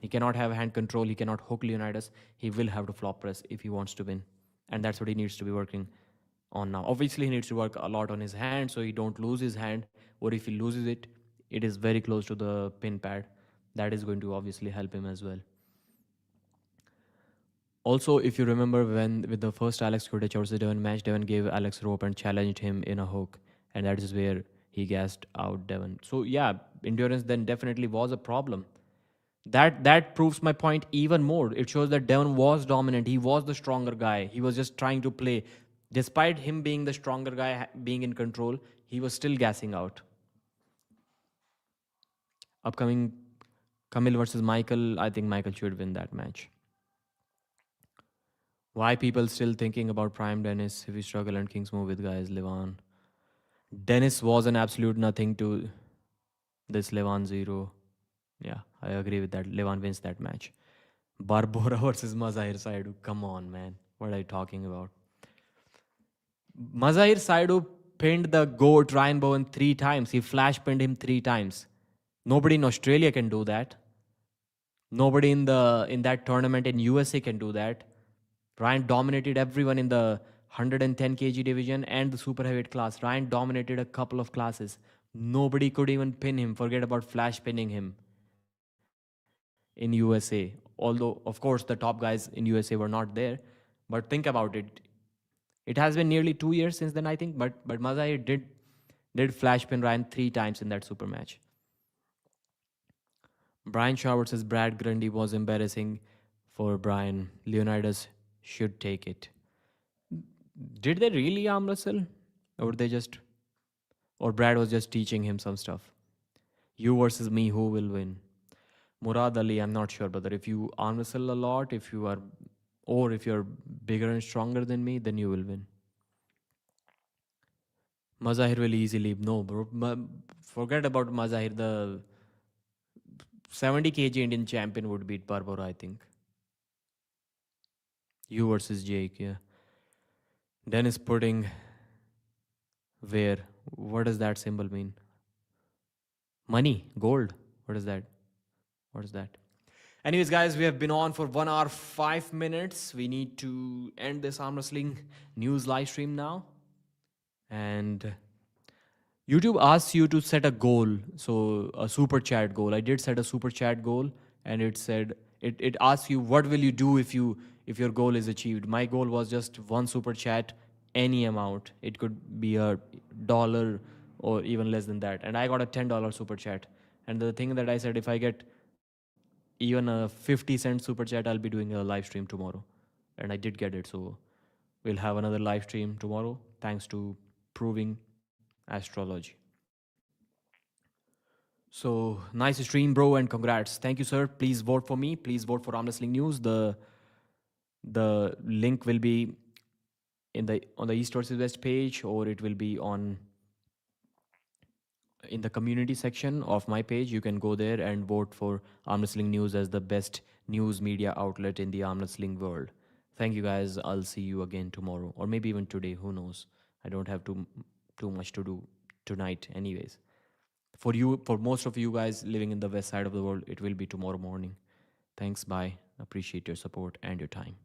He cannot have hand control. He cannot hook Leonidas. He will have to flop press if he wants to win. And that's what he needs to be working on now. Obviously, he needs to work a lot on his hand so he don't lose his hand. Or if he loses it, it is very close to the pin pad. That is going to obviously help him as well. Also, if you remember when with the first Alex Kurdic versus Devon match, Devon gave Alex rope and challenged him in a hook, and that is where he gassed out Devon. So yeah, endurance then definitely was a problem. That proves my point even more. It shows that Devon was dominant. He was the stronger guy. He was just trying to play. Despite him being the stronger guy, being in control, he was still gassing out. Upcoming Camille versus Michael, I think Michael should win that match. Why people still thinking about Prime Dennis if we struggle and Kings move with guys Levan? Dennis was an absolute nothing to this Levan zero. Yeah, I agree with that. Levan wins that match. Barbora versus Mazahir Saidu. Come on, man. What are you talking about? Mazahir Saidu pinned the GOAT Ryan Bowen 3 times. He flash pinned him 3 times. Nobody in Australia can do that. Nobody in that tournament in USA can do that. Ryan dominated everyone in the 110 kg division and the super heavyweight class. Ryan dominated a couple of classes. Nobody could even pin him. Forget about flash pinning him in USA. Although, of course, the top guys in USA were not there. But think about it. It has been nearly 2 years since then, I think. But Mazahir did flash pin Ryan 3 times in that super match. Brian Shaw versus Brad Grundy was embarrassing for Brian. Leonidas should take it. Did they really arm wrestle? Or they just or Brad was just teaching him some stuff? You versus me, who will win? Murad Ali, I'm not sure, brother. If you arm wrestle a lot, if you're bigger and stronger than me, then you will win. Mazahir will easily no, bro. Forget about Mazahir. The 70 kg Indian champion would beat Barbara, I think. You versus Jake, yeah. Dennis Pudding, where? What does that symbol mean? Money, gold. What is that? What is that? Anyways, guys, we have been on for 1 hour, 5 minutes. We need to end this arm wrestling news live stream now. And YouTube asks you to set a goal, so a super chat goal. I did set a super chat goal, and it said it asks you what will you do if your goal is achieved. My goal was just one super chat, any amount. It could be $1 or even less than that, and I got a $10 super chat. And the thing that I said, if I get even a 50-cent super chat, I'll be doing a live stream tomorrow, and I did get it. So we'll have another live stream tomorrow, thanks to proving astrology. So nice stream, bro, and congrats. Thank you, sir. Please vote for me. Please vote for Arm Wrestling News. The link will be in the on the East versus West page, or it will be on in the community section of my page. You can go there and vote for Arm Wrestling News as the best news media outlet in the arm wrestling world. Thank you, guys. I'll see you again tomorrow, or maybe even today. Who knows? I don't have too much to do tonight, anyways. For most of you guys living in the west side of the world, it will be tomorrow morning. Thanks. Bye. Appreciate your support and your time.